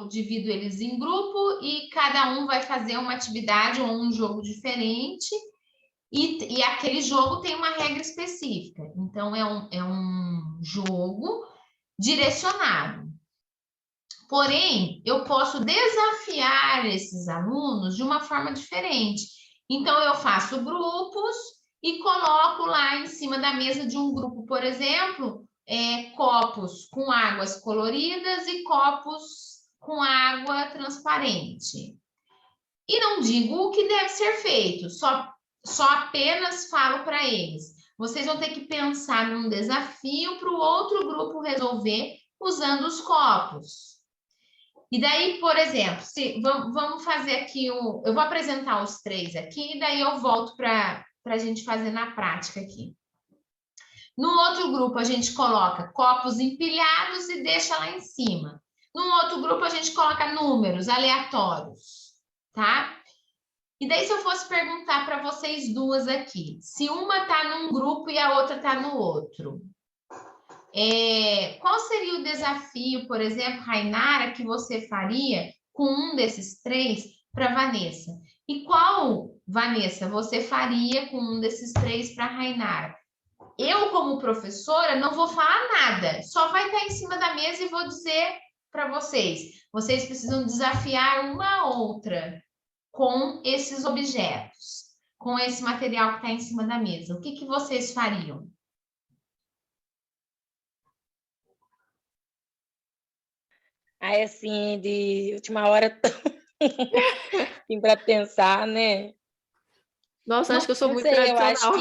divido eles em grupo e cada um vai fazer uma atividade ou um jogo diferente. E aquele jogo tem uma regra específica. Então, é um jogo direcionado. Porém, eu posso desafiar esses alunos de uma forma diferente. Então, eu faço grupos e coloco lá em cima da mesa de um grupo, por exemplo, copos com águas coloridas e copos com água transparente. E não digo o que deve ser feito, só apenas falo para eles. Vocês vão ter que pensar num desafio para o outro grupo resolver usando os copos. E daí, por exemplo, vamos fazer aqui eu vou apresentar os 3 aqui, e daí eu volto para a gente fazer na prática aqui. No outro grupo, a gente coloca copos empilhados e deixa lá em cima. No outro grupo, a gente coloca números aleatórios, tá? E daí, se eu fosse perguntar para vocês duas aqui, se uma está num grupo e a outra está no outro, qual seria o desafio, por exemplo, Rainara, que você faria com um desses 3 para Vanessa? E qual, Vanessa, você faria com um desses 3 para Rainara? Eu, como professora, não vou falar nada, só vai estar em cima da mesa e vou dizer para vocês. Vocês precisam desafiar uma a outra com esses objetos, com esse material que está em cima da mesa. O que vocês fariam? Aí, assim, de última hora, Assim, para pensar, né? Nossa, Não, acho que eu sou Não muito sei, eu acho tradicional.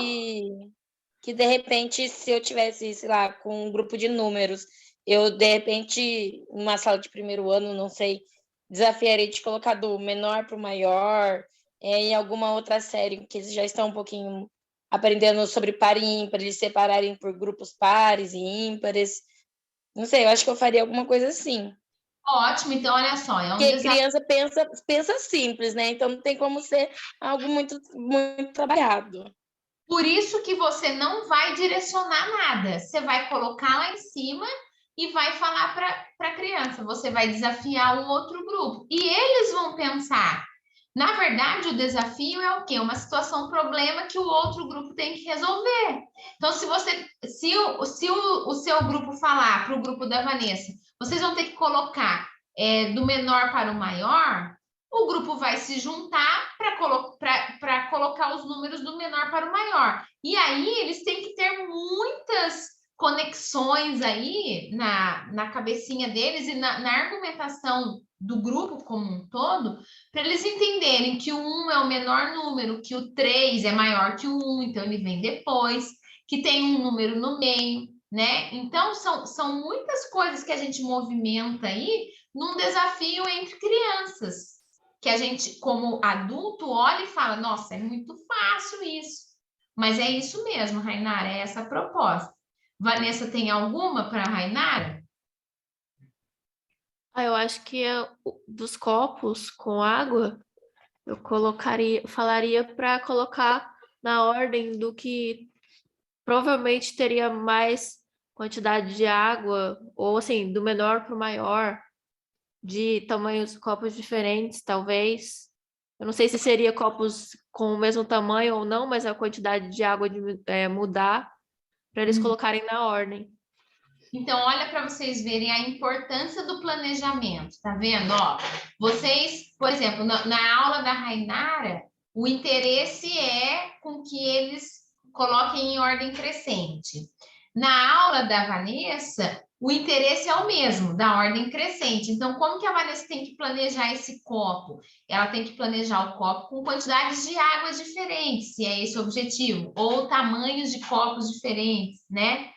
que de repente, se eu tivesse, sei lá, com um grupo de números, eu, de repente, numa sala de primeiro ano, não sei, desafiaria de colocar do menor para o maior, em alguma outra série que eles já estão um pouquinho aprendendo sobre par e ímpar, eles separarem por grupos pares e ímpares. Não sei, eu acho que eu faria alguma coisa assim. ótimo, então olha só, é um Porque desafio. criança pensa simples, né? Então não tem como ser algo muito trabalhado. Por isso que você não vai direcionar nada. Você vai colocar lá em cima e vai falar para a criança. Você vai desafiar um outro grupo. E eles vão pensar. Na verdade, o desafio é o quê? Uma situação, um problema que o outro grupo tem que resolver. Então, se o seu grupo falar para o grupo da Vanessa, vocês vão ter que colocar do menor para o maior, o grupo vai se juntar para colocar os números do menor para o maior. E aí eles têm que ter muitas conexões aí na cabecinha deles e na argumentação do grupo como um todo, para eles entenderem que o 1 é o menor número, que o 3 é maior que o 1, então ele vem depois, que tem um número no meio, né? Então são muitas coisas que a gente movimenta aí num desafio entre crianças que a gente, como adulto, olha e fala: nossa, é muito fácil isso. Mas é isso mesmo, Rainara, é essa a proposta. Vanessa, tem alguma para a Rainara? Eu acho que dos copos com água, falaria para colocar na ordem do que provavelmente teria mais quantidade de água, ou assim, do menor para o maior, de tamanhos copos diferentes, talvez. Eu não sei se seria copos com o mesmo tamanho ou não, mas a quantidade de água mudar para eles colocarem na ordem. Então, olha para vocês verem a importância do planejamento, tá vendo? Ó, vocês, por exemplo, na aula da Rainara, o interesse é com que eles coloquem em ordem crescente. Na aula da Vanessa, o interesse é o mesmo, da ordem crescente. Então, como que a Vanessa tem que planejar esse copo? Ela tem que planejar o copo com quantidades de águas diferentes, se é esse o objetivo, ou tamanhos de copos diferentes, né?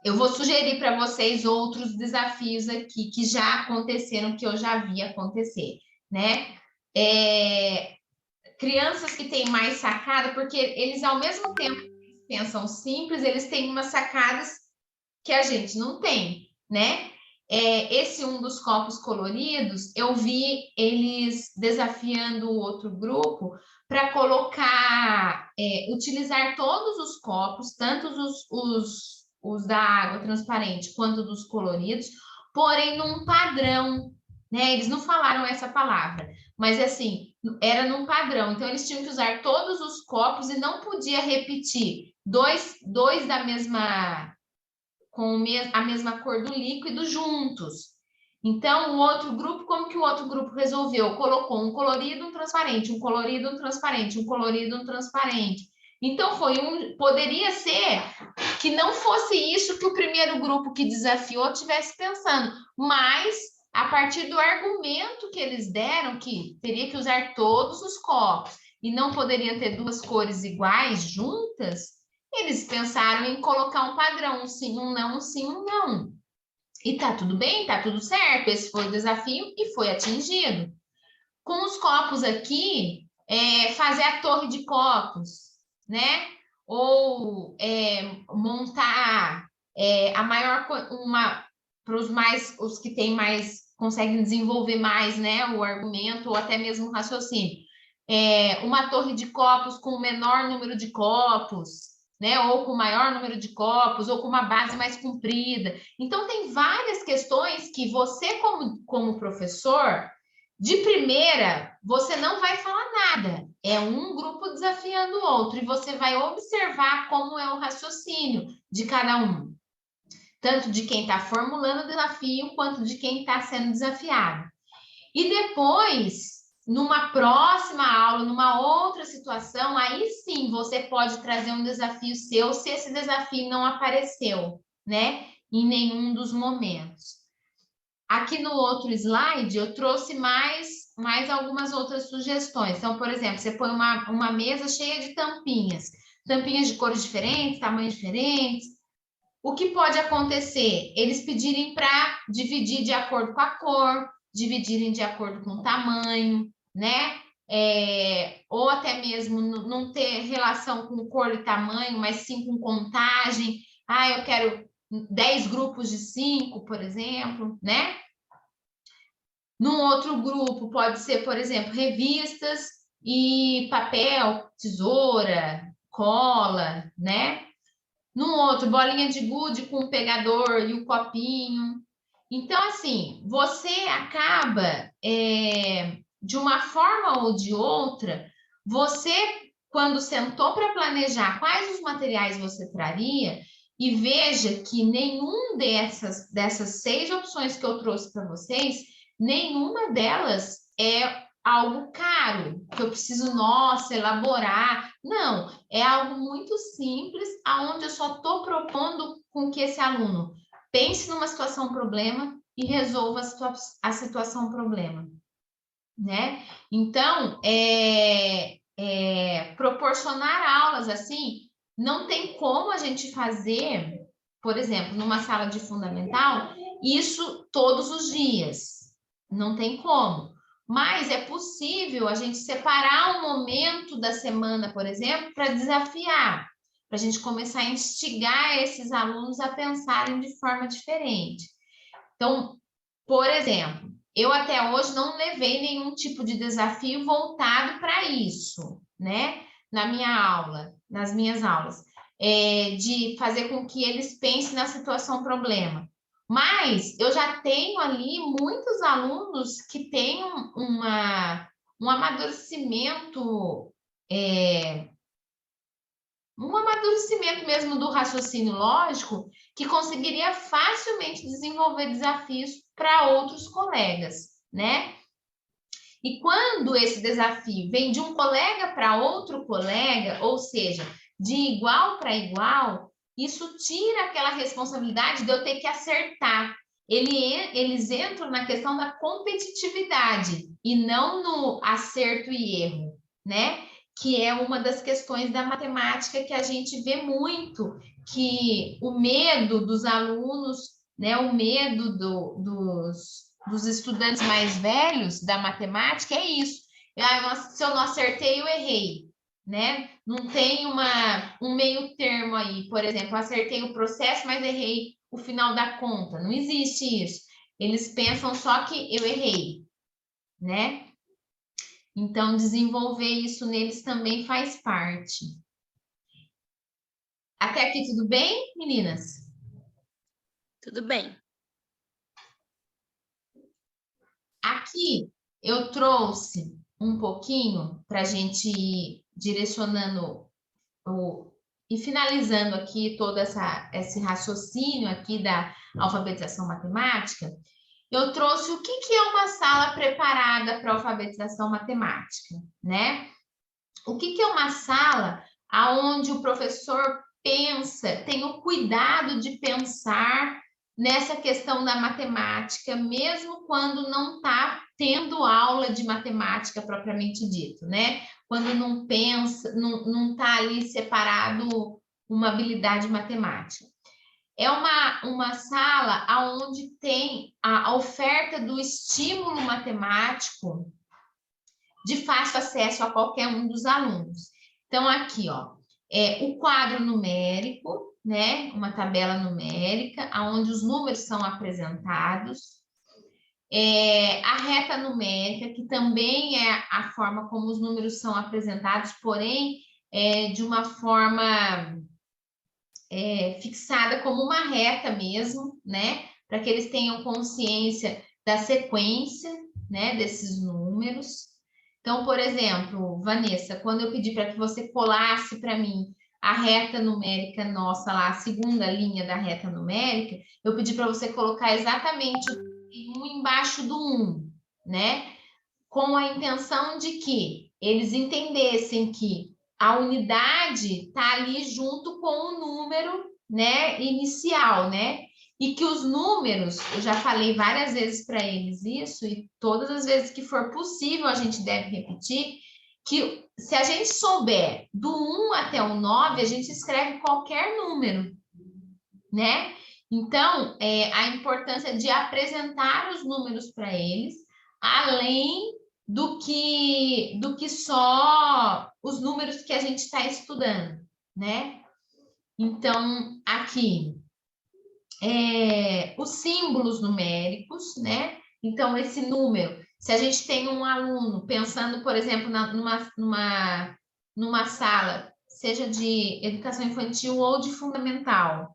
Eu vou sugerir para vocês outros desafios aqui que já aconteceram, que eu já vi acontecer, né? Crianças que têm mais sacada, porque eles, ao mesmo tempo que pensam simples, eles têm umas sacadas que a gente não tem, né? Esse um dos copos coloridos, eu vi eles desafiando o outro grupo para colocar, utilizar todos os copos, tanto os da água transparente quanto dos coloridos, porém num padrão, né? Eles não falaram essa palavra, mas assim, era num padrão. Então, eles tinham que usar todos os copos e não podia repetir dois da mesma com a mesma cor do líquido juntos. Então, o outro grupo, como que o outro grupo resolveu? Colocou um colorido, um transparente, um colorido, um transparente, um colorido, um transparente. Então, poderia ser que não fosse isso que o primeiro grupo que desafiou tivesse pensando, mas a partir do argumento que eles deram, que teria que usar todos os copos e não poderiam ter duas cores iguais juntas, eles pensaram em colocar um padrão, um sim, um não, um sim, um não. E tá tudo bem, tá tudo certo. Esse foi o desafio e foi atingido. Com os copos aqui, fazer a torre de copos, né? Ou montar a maior uma para os que têm mais conseguem desenvolver mais, né? O argumento ou até mesmo o raciocínio. Uma torre de copos com o menor número de copos, né? Ou com o maior número de copos, ou com uma base mais comprida. Então, tem várias questões que você, como professor, de primeira, você não vai falar nada. É um grupo desafiando o outro e você vai observar como é o raciocínio de cada um, tanto de quem está formulando o desafio quanto de quem está sendo desafiado. E depois, numa próxima aula, numa outra situação, aí sim você pode trazer um desafio seu, se esse desafio não apareceu, né, em nenhum dos momentos. aqui no outro slide eu trouxe mais algumas outras sugestões. Então, por exemplo, você põe uma mesa cheia de tampinhas de cores diferentes, tamanhos diferentes. O que pode acontecer? Eles pedirem para dividir de acordo com a cor, dividirem de acordo com o tamanho, né? Ou até mesmo não ter relação com cor e tamanho, mas sim com contagem. Eu quero 10 grupos de 5, por exemplo, né? Num outro grupo pode ser, por exemplo, revistas e papel, tesoura, cola, né? Num outro, bolinha de gude com o pegador e o copinho. Então, assim, você acaba, de uma forma ou de outra, você, quando sentou para planejar quais os materiais você traria, e veja que nenhum dessas 6 opções que eu trouxe para vocês, nenhuma delas é algo caro, que eu preciso, nossa, elaborar. Não, é algo muito simples, aonde eu só estou propondo com que esse aluno pense numa situação problema e resolva a situação problema, né? Então, proporcionar aulas assim, não tem como a gente fazer, por exemplo, numa sala de fundamental, isso todos os dias. Não tem como. Mas é possível a gente separar um momento da semana, por exemplo, para desafiar, para a gente começar a instigar esses alunos a pensarem de forma diferente. Então, por exemplo, eu até hoje não levei nenhum tipo de desafio voltado para isso, né? Na minha aula, nas minhas aulas, de fazer com que eles pensem na situação problema. Mas eu já tenho ali muitos alunos que têm um amadurecimento, mesmo do raciocínio lógico, que conseguiria facilmente desenvolver desafios para outros colegas, né? E quando esse desafio vem de um colega para outro colega, ou seja, de igual para igual, isso tira aquela responsabilidade de eu ter que acertar. Eles entram na questão da competitividade e não no acerto e erro, né? Que é uma das questões da matemática que a gente vê muito, que o medo dos alunos, né? O medo dos estudantes mais velhos da matemática é isso. Se eu não acertei, eu errei, né? Não tem um meio termo aí. Por exemplo, eu acertei o processo, mas errei o final da conta. Não existe isso. Eles pensam só que eu errei, né? Então, desenvolver isso neles também faz parte. Até aqui tudo bem, meninas? Tudo bem. Aqui eu trouxe um pouquinho para a gente ir direcionando e finalizando aqui todo esse raciocínio aqui da alfabetização matemática. Eu trouxe o que é uma sala preparada para alfabetização matemática, né? O que é uma sala onde o professor pensa, tem o cuidado de pensar nessa questão da matemática, mesmo quando não está tendo aula de matemática propriamente dito, né? Quando não pensa, não está ali separado uma habilidade matemática. É uma sala onde tem a oferta do estímulo matemático de fácil acesso a qualquer um dos alunos. Então, aqui, ó, o quadro numérico, né? Uma tabela numérica, onde os números são apresentados. A reta numérica, que também é a forma como os números são apresentados, porém, de uma forma fixada como uma reta mesmo, né? Para que eles tenham consciência da sequência, né? Desses números. Então, por exemplo, Vanessa, quando eu pedi para que você colasse para mim a reta numérica nossa lá, a segunda linha da reta numérica, eu pedi para você colocar exatamente o 1 embaixo do 1, né? Com a intenção de que eles entendessem que a unidade está ali junto com o número, né, inicial, né? e que os números, eu já falei várias vezes para eles isso, e todas as vezes que for possível a gente deve repetir, que se a gente souber do 1 até o 9, a gente escreve qualquer número, né? Então, a importância de apresentar os números para eles, além do que só os números que a gente está estudando, né? Então, aqui, os símbolos numéricos, né? Então, esse número, se a gente tem um aluno pensando, por exemplo, numa sala, seja de educação infantil ou de fundamental,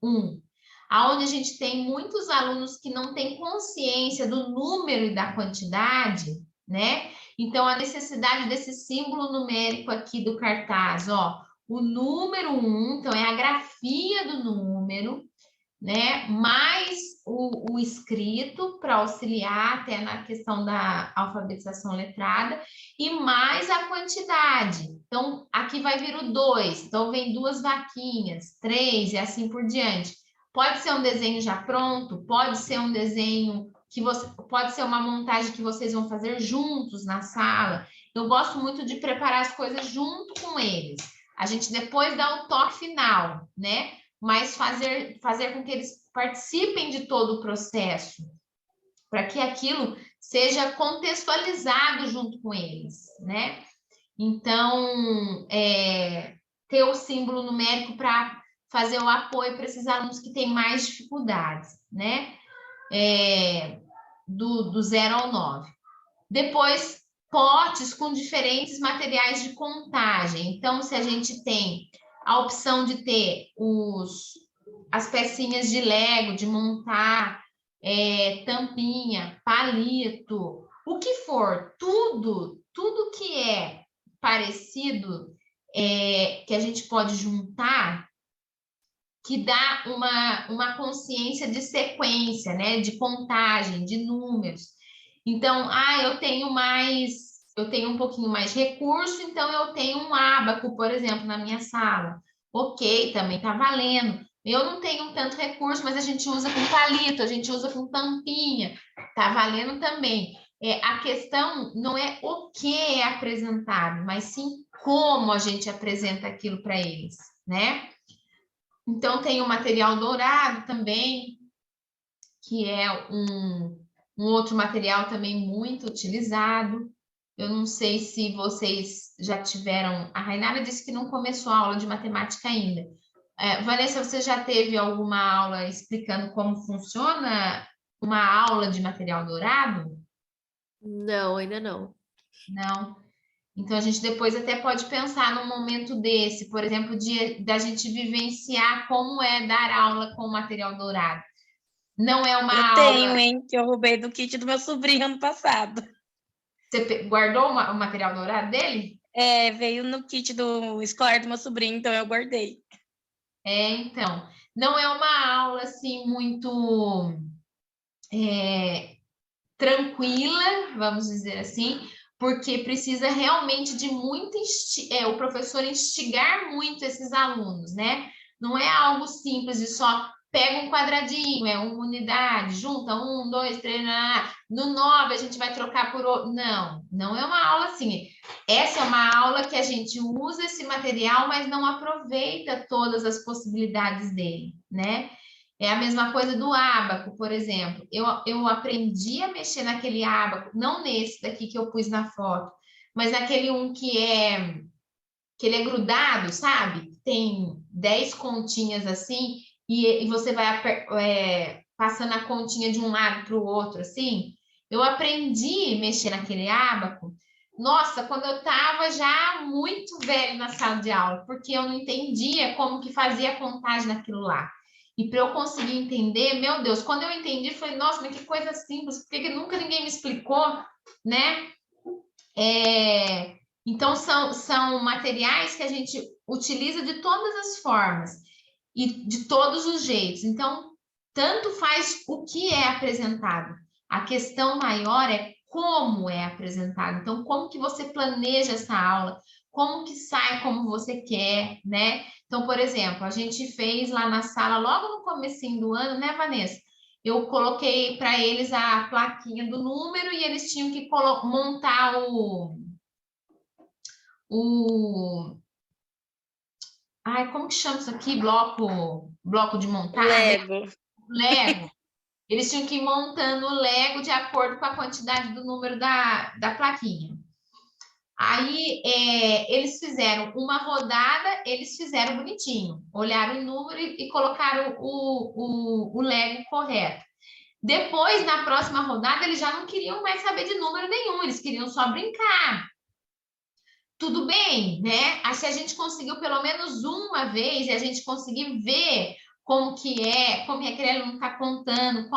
aonde a gente tem muitos alunos que não têm consciência do número e da quantidade, né? Então, a necessidade desse símbolo numérico aqui do cartaz, ó, o número 1, então é a grafia do número, né? Mais o escrito para auxiliar até na questão da alfabetização letrada e mais a quantidade. Então, aqui vai vir o 2, então vem 2 vaquinhas, 3 e assim por diante. Pode ser um desenho já pronto, pode ser um desenho pode ser uma montagem que vocês vão fazer juntos na sala. Eu gosto muito de preparar as coisas junto com eles. A gente depois dá o toque final, né? Mas fazer com que eles participem de todo o processo, para que aquilo seja contextualizado junto com eles, né? Então, ter o símbolo numérico para fazer o apoio para esses alunos que têm mais dificuldades, né? Do 0 ao 9. Depois, potes com diferentes materiais de contagem. Então, se a gente tem a opção de ter as pecinhas de Lego, de montar tampinha, palito, o que for, tudo que é parecido, que a gente pode juntar, que dá uma consciência de sequência, né? De contagem, de números. Então, eu tenho um pouquinho mais de recurso, então eu tenho um ábaco, por exemplo, na minha sala. Ok, também tá valendo. Eu não tenho tanto recurso, mas a gente usa com palito, a gente usa com tampinha, tá valendo também. A questão não é o que é apresentado, mas sim como a gente apresenta aquilo para eles, né? Então, tem o material dourado também, que é um outro material também muito utilizado. Eu não sei se vocês já tiveram... A Rainara disse que não começou a aula de matemática ainda. Vanessa, você já teve alguma aula explicando como funciona uma aula de material dourado? Não, ainda não. Não. Então, a gente depois até pode pensar num momento desse, por exemplo, da gente vivenciar como é dar aula com material dourado. Não é uma Eu aula... tenho, hein, que eu roubei do kit do meu sobrinho ano passado. Você guardou o material dourado dele? Veio no kit do escolar do meu sobrinho, então eu guardei. Então, não é uma aula, assim, muito tranquila, vamos dizer assim, porque precisa realmente de muito o professor instigar muito esses alunos, né? Não é algo simples de só pega um quadradinho, uma unidade, junta 1, 2, 3, no 9 a gente vai trocar por outro. Não é uma aula assim. Essa é uma aula que a gente usa esse material, mas não aproveita todas as possibilidades dele, né? É a mesma coisa do ábaco, por exemplo. Eu aprendi a mexer naquele ábaco, não nesse daqui que eu pus na foto, mas naquele que ele é grudado, sabe? Tem 10 continhas assim, e você vai passando a continha de um lado para o outro, assim. Eu aprendi a mexer naquele ábaco, nossa, quando eu estava já muito velho na sala de aula, porque eu não entendia como que fazia a contagem naquilo lá. E para eu conseguir entender, meu Deus, quando eu entendi, falei, nossa, mas que coisa simples, por que nunca ninguém me explicou, né? Então, são materiais que a gente utiliza de todas as formas e de todos os jeitos. Então, tanto faz o que é apresentado. A questão maior é como é apresentado. Então, como que você planeja essa aula, como que sai como você quer, né? Então, por exemplo, a gente fez lá na sala, logo no comecinho do ano, né, Vanessa? eu coloquei para eles a plaquinha do número e eles tinham que montar ai, como que chama isso aqui? Bloco de montagem? Lego. Lego. Eles tinham que ir montando o Lego de acordo com a quantidade do número da plaquinha. Aí eles fizeram uma rodada, eles fizeram bonitinho, olharam o número e colocaram o Lego correto. Depois, na próxima rodada, eles já não queriam mais saber de número nenhum, eles queriam só brincar. Tudo bem, né? Se a gente conseguiu pelo menos uma vez e a gente conseguir ver como que aquele aluno está contando,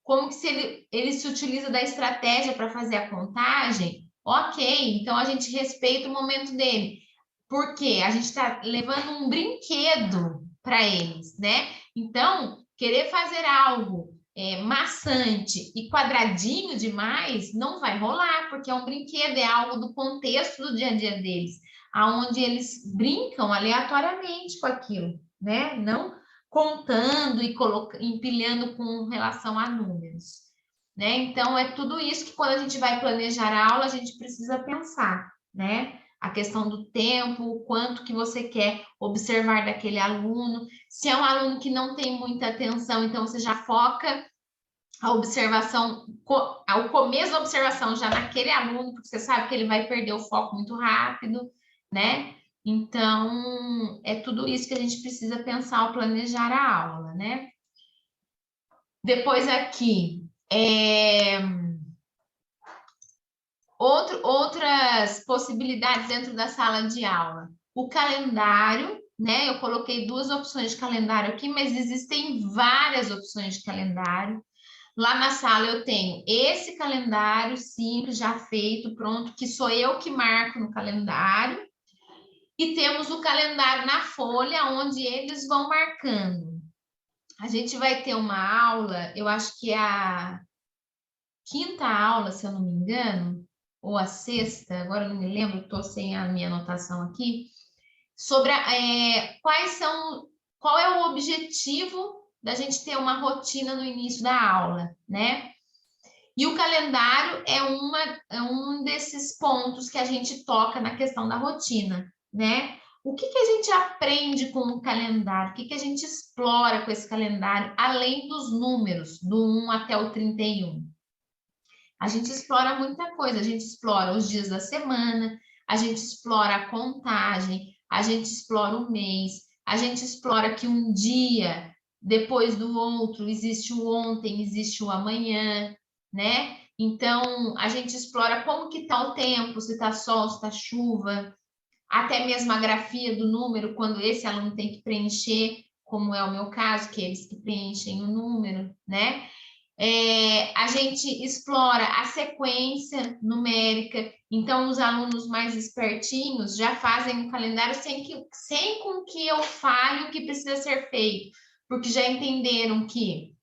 como que ele se utiliza da estratégia para fazer a contagem, ok, então a gente respeita o momento dele. Por quê? A gente está levando um brinquedo para eles, né? Então, querer fazer algo maçante e quadradinho demais, não vai rolar, porque é um brinquedo, é algo do contexto do dia a dia deles, aonde eles brincam aleatoriamente com aquilo, né? Não contando e empilhando com relação a números, né? Então, é tudo isso que quando a gente vai planejar a aula, a gente precisa pensar, né? A questão do tempo, o quanto que você quer observar daquele aluno. Se é um aluno que não tem muita atenção, então você já foca a observação, o começo da observação já naquele aluno, porque você sabe que ele vai perder o foco muito rápido, né? Então, é tudo isso que a gente precisa pensar ao planejar a aula, né? Depois aqui, outras possibilidades dentro da sala de aula. O calendário, né? Eu coloquei 2 opções de calendário aqui, mas existem várias opções de calendário. Lá na sala eu tenho esse calendário simples, já feito, pronto, que sou eu que marco no calendário. E temos o calendário na folha, onde eles vão marcando. A gente vai ter uma aula, eu acho que é a 5ª aula, se eu não me engano, ou a 6ª, agora eu não me lembro, estou sem a minha anotação aqui, sobre qual é o objetivo da gente ter uma rotina no início da aula, né? E o calendário é um desses pontos que a gente toca na questão da rotina, né? O que a gente aprende com o calendário? O que a gente explora com esse calendário, além dos números, do 1 até o 31? A gente explora muita coisa, a gente explora os dias da semana, a gente explora a contagem, a gente explora o mês, a gente explora que um dia, depois do outro, existe o ontem, existe o amanhã, né? Então, a gente explora como que está o tempo, se está sol, se está chuva, até mesmo a grafia do número, quando esse aluno tem que preencher, como é o meu caso, que eles que preenchem o número, né? A gente explora a sequência numérica, então os alunos mais espertinhos já fazem um calendário sem com que eu fale o que precisa ser feito, porque já entenderam que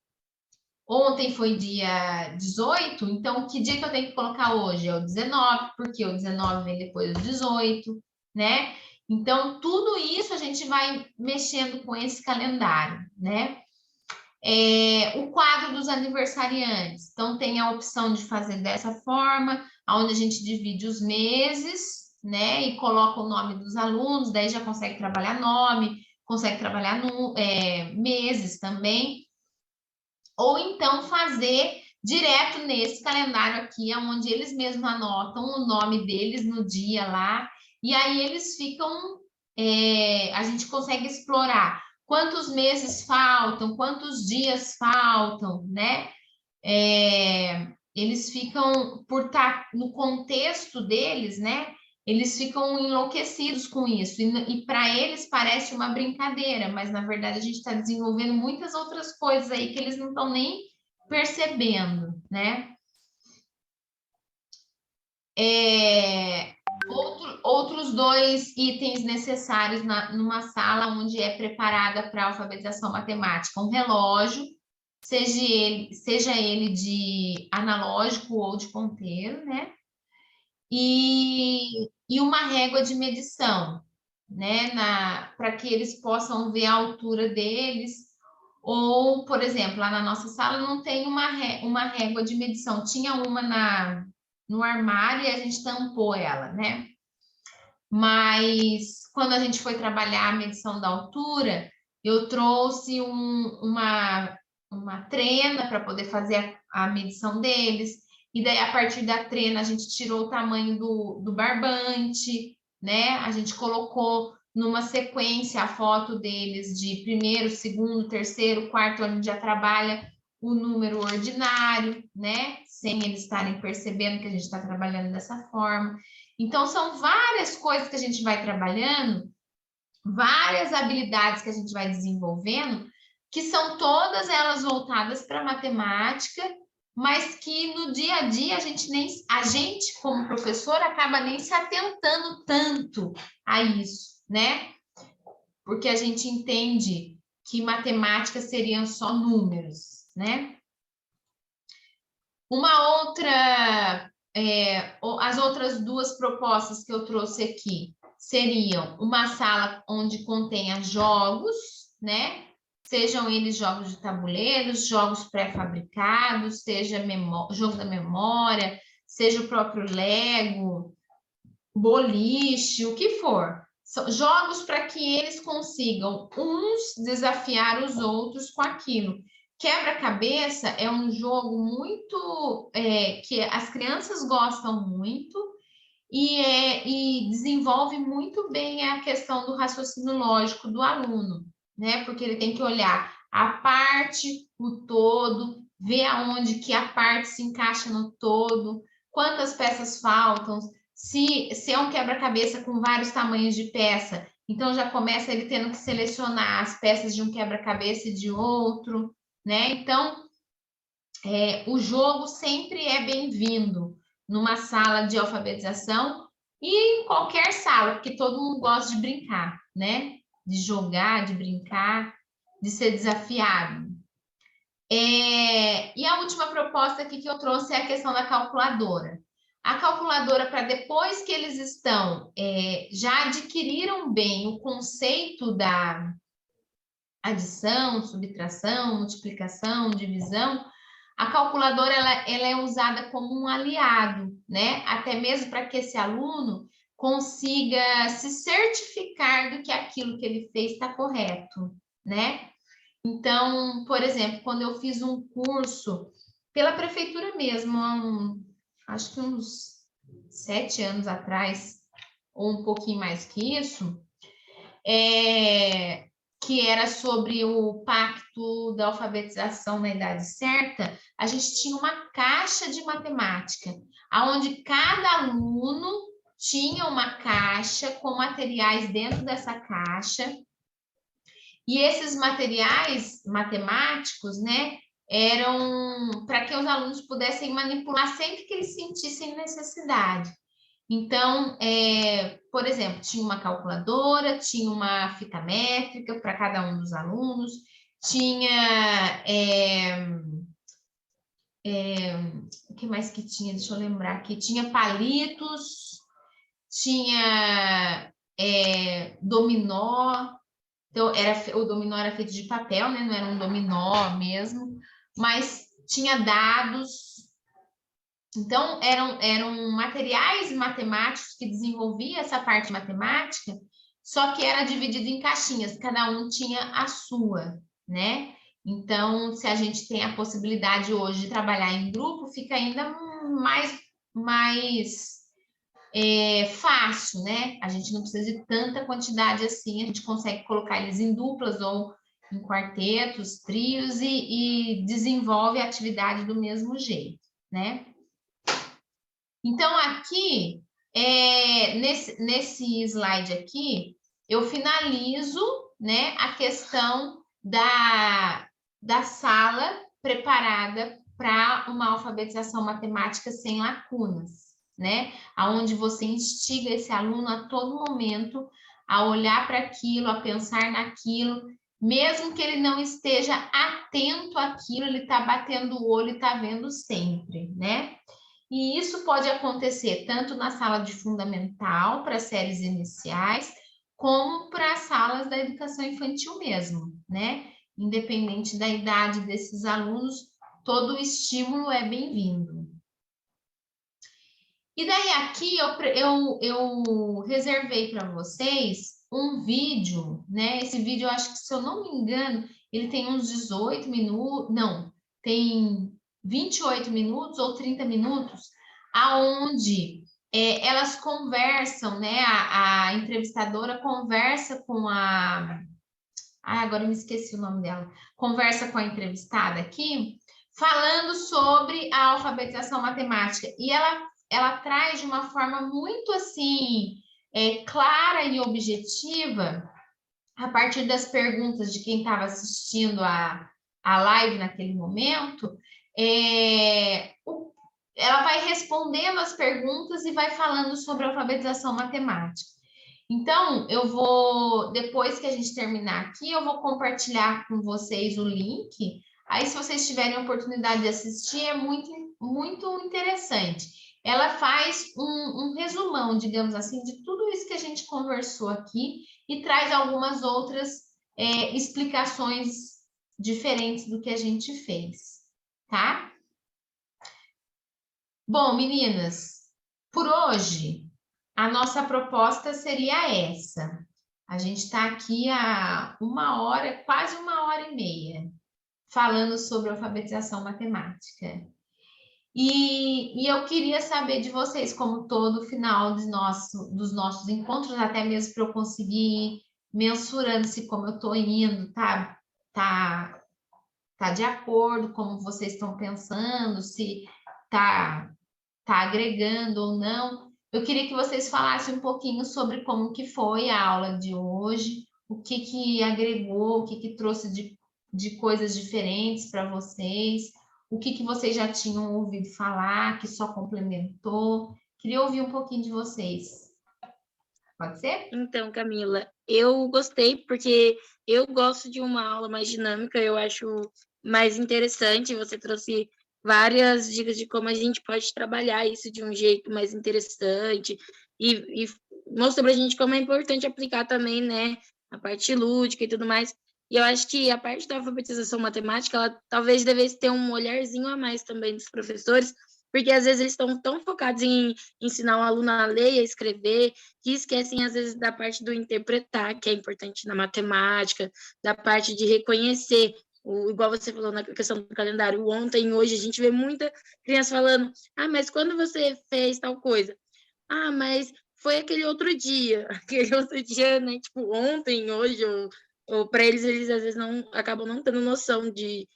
ontem foi dia 18, então que dia que eu tenho que colocar hoje? É o 19, porque o 19 vem depois do 18, né? Então, tudo isso a gente vai mexendo com esse calendário, né? O quadro dos aniversariantes. Então, tem a opção de fazer dessa forma, onde a gente divide os meses, né? E coloca o nome dos alunos, daí já consegue trabalhar nome, consegue trabalhar meses também. Ou então fazer direto nesse calendário aqui, onde eles mesmos anotam o nome deles no dia lá, e aí eles ficam, a gente consegue explorar quantos meses faltam, quantos dias faltam, né? Eles ficam, por estar no contexto deles, né? Eles ficam enlouquecidos com isso, e para eles parece uma brincadeira, mas na verdade a gente está desenvolvendo muitas outras coisas aí que eles não estão nem percebendo, né? Outros 2 itens necessários numa sala onde é preparada para alfabetização matemática: um relógio, seja ele de analógico ou de ponteiro, né? E uma régua de medição, né? Para que eles possam ver a altura deles, Ou, por exemplo, lá na nossa sala não tem uma régua de medição. Tinha uma no armário e a gente tampou ela, né? Mas quando a gente foi trabalhar a medição da altura, eu trouxe uma trena para poder fazer a medição deles. E daí, a partir da trena, a gente tirou o tamanho do barbante, né? A gente colocou numa sequência a foto deles de primeiro, segundo, terceiro, quarto, onde já trabalha o número ordinário, né? Sem eles estarem percebendo que a gente está trabalhando dessa forma. Então, são várias coisas que a gente vai trabalhando, várias habilidades que a gente vai desenvolvendo, que são todas elas voltadas para a matemática, mas que no dia a dia a gente como professor acaba nem se atentando tanto a isso, né? Porque a gente entende que matemática seriam só números, né? Uma outra, as outras duas propostas que eu trouxe aqui seriam uma sala onde contenha jogos, né? Sejam eles jogos de tabuleiros, jogos pré-fabricados, seja jogo da memória, seja o próprio Lego, boliche, o que for. São jogos para que eles consigam uns desafiar os outros com aquilo. Quebra-cabeça é um jogo muito que as crianças gostam muito e desenvolve muito bem a questão do raciocínio lógico do aluno, né? Porque ele tem que olhar a parte, o todo, ver aonde que a parte se encaixa no todo, quantas peças faltam, se é um quebra-cabeça com vários tamanhos de peça, então já começa ele tendo que selecionar as peças de um quebra-cabeça e de outro, né? Então, o jogo sempre é bem-vindo numa sala de alfabetização e em qualquer sala, porque todo mundo gosta de brincar, né? De jogar, de brincar, de ser desafiado. E a última proposta aqui que eu trouxe é a questão da calculadora. A calculadora, para depois que eles já adquiriram bem o conceito da adição, subtração, multiplicação, divisão, a calculadora ela é usada como um aliado, né? Até mesmo para que esse aluno consiga se certificar do que aquilo que ele fez está correto, né? Então, por exemplo, quando eu fiz um curso pela prefeitura mesmo, acho que uns 7 anos atrás, ou um pouquinho mais que isso, que era sobre o pacto da alfabetização na idade certa, a gente tinha uma caixa de matemática, onde cada aluno tinha uma caixa com materiais dentro dessa caixa, e esses materiais matemáticos, né, eram para que os alunos pudessem manipular sempre que eles sentissem necessidade. Então, por exemplo, tinha uma calculadora, tinha uma fita métrica para cada um dos alunos, tinha... o que mais que tinha? Deixa eu lembrar aqui. Tinha palitos, tinha dominó. Então, o dominó era feito de papel, né? Não era um dominó mesmo, mas tinha dados. Então, eram materiais matemáticos que desenvolvia essa parte matemática, só que era dividido em caixinhas, cada um tinha a sua, né? Então, se a gente tem a possibilidade hoje de trabalhar em grupo, fica ainda mais fácil, né? A gente não precisa de tanta quantidade assim, a gente consegue colocar eles em duplas ou em quartetos, trios e desenvolve a atividade do mesmo jeito, né? Então, aqui, nesse slide aqui, eu finalizo, né, a questão da sala preparada para uma alfabetização matemática sem lacunas, né? Onde você instiga esse aluno a todo momento a olhar para aquilo, a pensar naquilo, mesmo que ele não esteja atento àquilo, ele está batendo o olho e está vendo sempre, né? E isso pode acontecer tanto na sala de fundamental, para séries iniciais, como para as salas da educação infantil mesmo, né? independente da idade desses alunos, todo o estímulo é bem-vindo. E daí aqui eu reservei para vocês um vídeo, né? Esse vídeo, eu acho que, se eu não me engano, ele tem uns 18 minutos, não, tem 28 minutos ou 30 minutos, aonde elas conversam, né? A entrevistadora conversa com a... Ah, agora eu me esqueci o nome dela. Conversa com a entrevistada aqui, falando sobre a alfabetização matemática. E ela traz de uma forma muito assim, clara e objetiva, a partir das perguntas de quem estava assistindo a live naquele momento, ela vai respondendo as perguntas e vai falando sobre a alfabetização matemática. Então, eu vou, depois que a gente terminar aqui, eu vou compartilhar com vocês o link. Aí, se vocês tiverem a oportunidade de assistir, é muito, muito interessante. Ela faz um resumão, digamos assim, de tudo isso que a gente conversou aqui e traz algumas outras explicações diferentes do que a gente fez, tá? Bom, meninas, por hoje, a nossa proposta seria essa. A gente está aqui há 1 hora, quase 1 hora e meia, falando sobre alfabetização matemática. E eu queria saber de vocês, como todo final dos nossos encontros, até mesmo para eu conseguir ir mensurando se como eu estou indo, tá de acordo, como vocês estão pensando, se tá agregando ou não. Eu queria que vocês falassem um pouquinho sobre como que foi a aula de hoje, o que agregou, o que trouxe de coisas diferentes para vocês, o que vocês já tinham ouvido falar, que só complementou. Queria ouvir um pouquinho de vocês. Pode ser? Então, Camila, eu gostei porque eu gosto de uma aula mais dinâmica, eu acho mais interessante. Você trouxe várias dicas de como a gente pode trabalhar isso de um jeito mais interessante e mostrou para a gente como é importante aplicar também, né, a parte lúdica e tudo mais. E eu acho que a parte da alfabetização matemática, ela talvez devesse ter um olharzinho a mais também dos professores, porque às vezes eles estão tão focados em ensinar o aluno a ler e a escrever, que esquecem, às vezes, da parte do interpretar, que é importante na matemática, da parte de reconhecer, igual você falou na questão do calendário, ontem, hoje, a gente vê muita criança falando, mas quando você fez tal coisa? Mas foi aquele outro dia, né, tipo, ontem, hoje, ou para eles às vezes não acabam não tendo noção de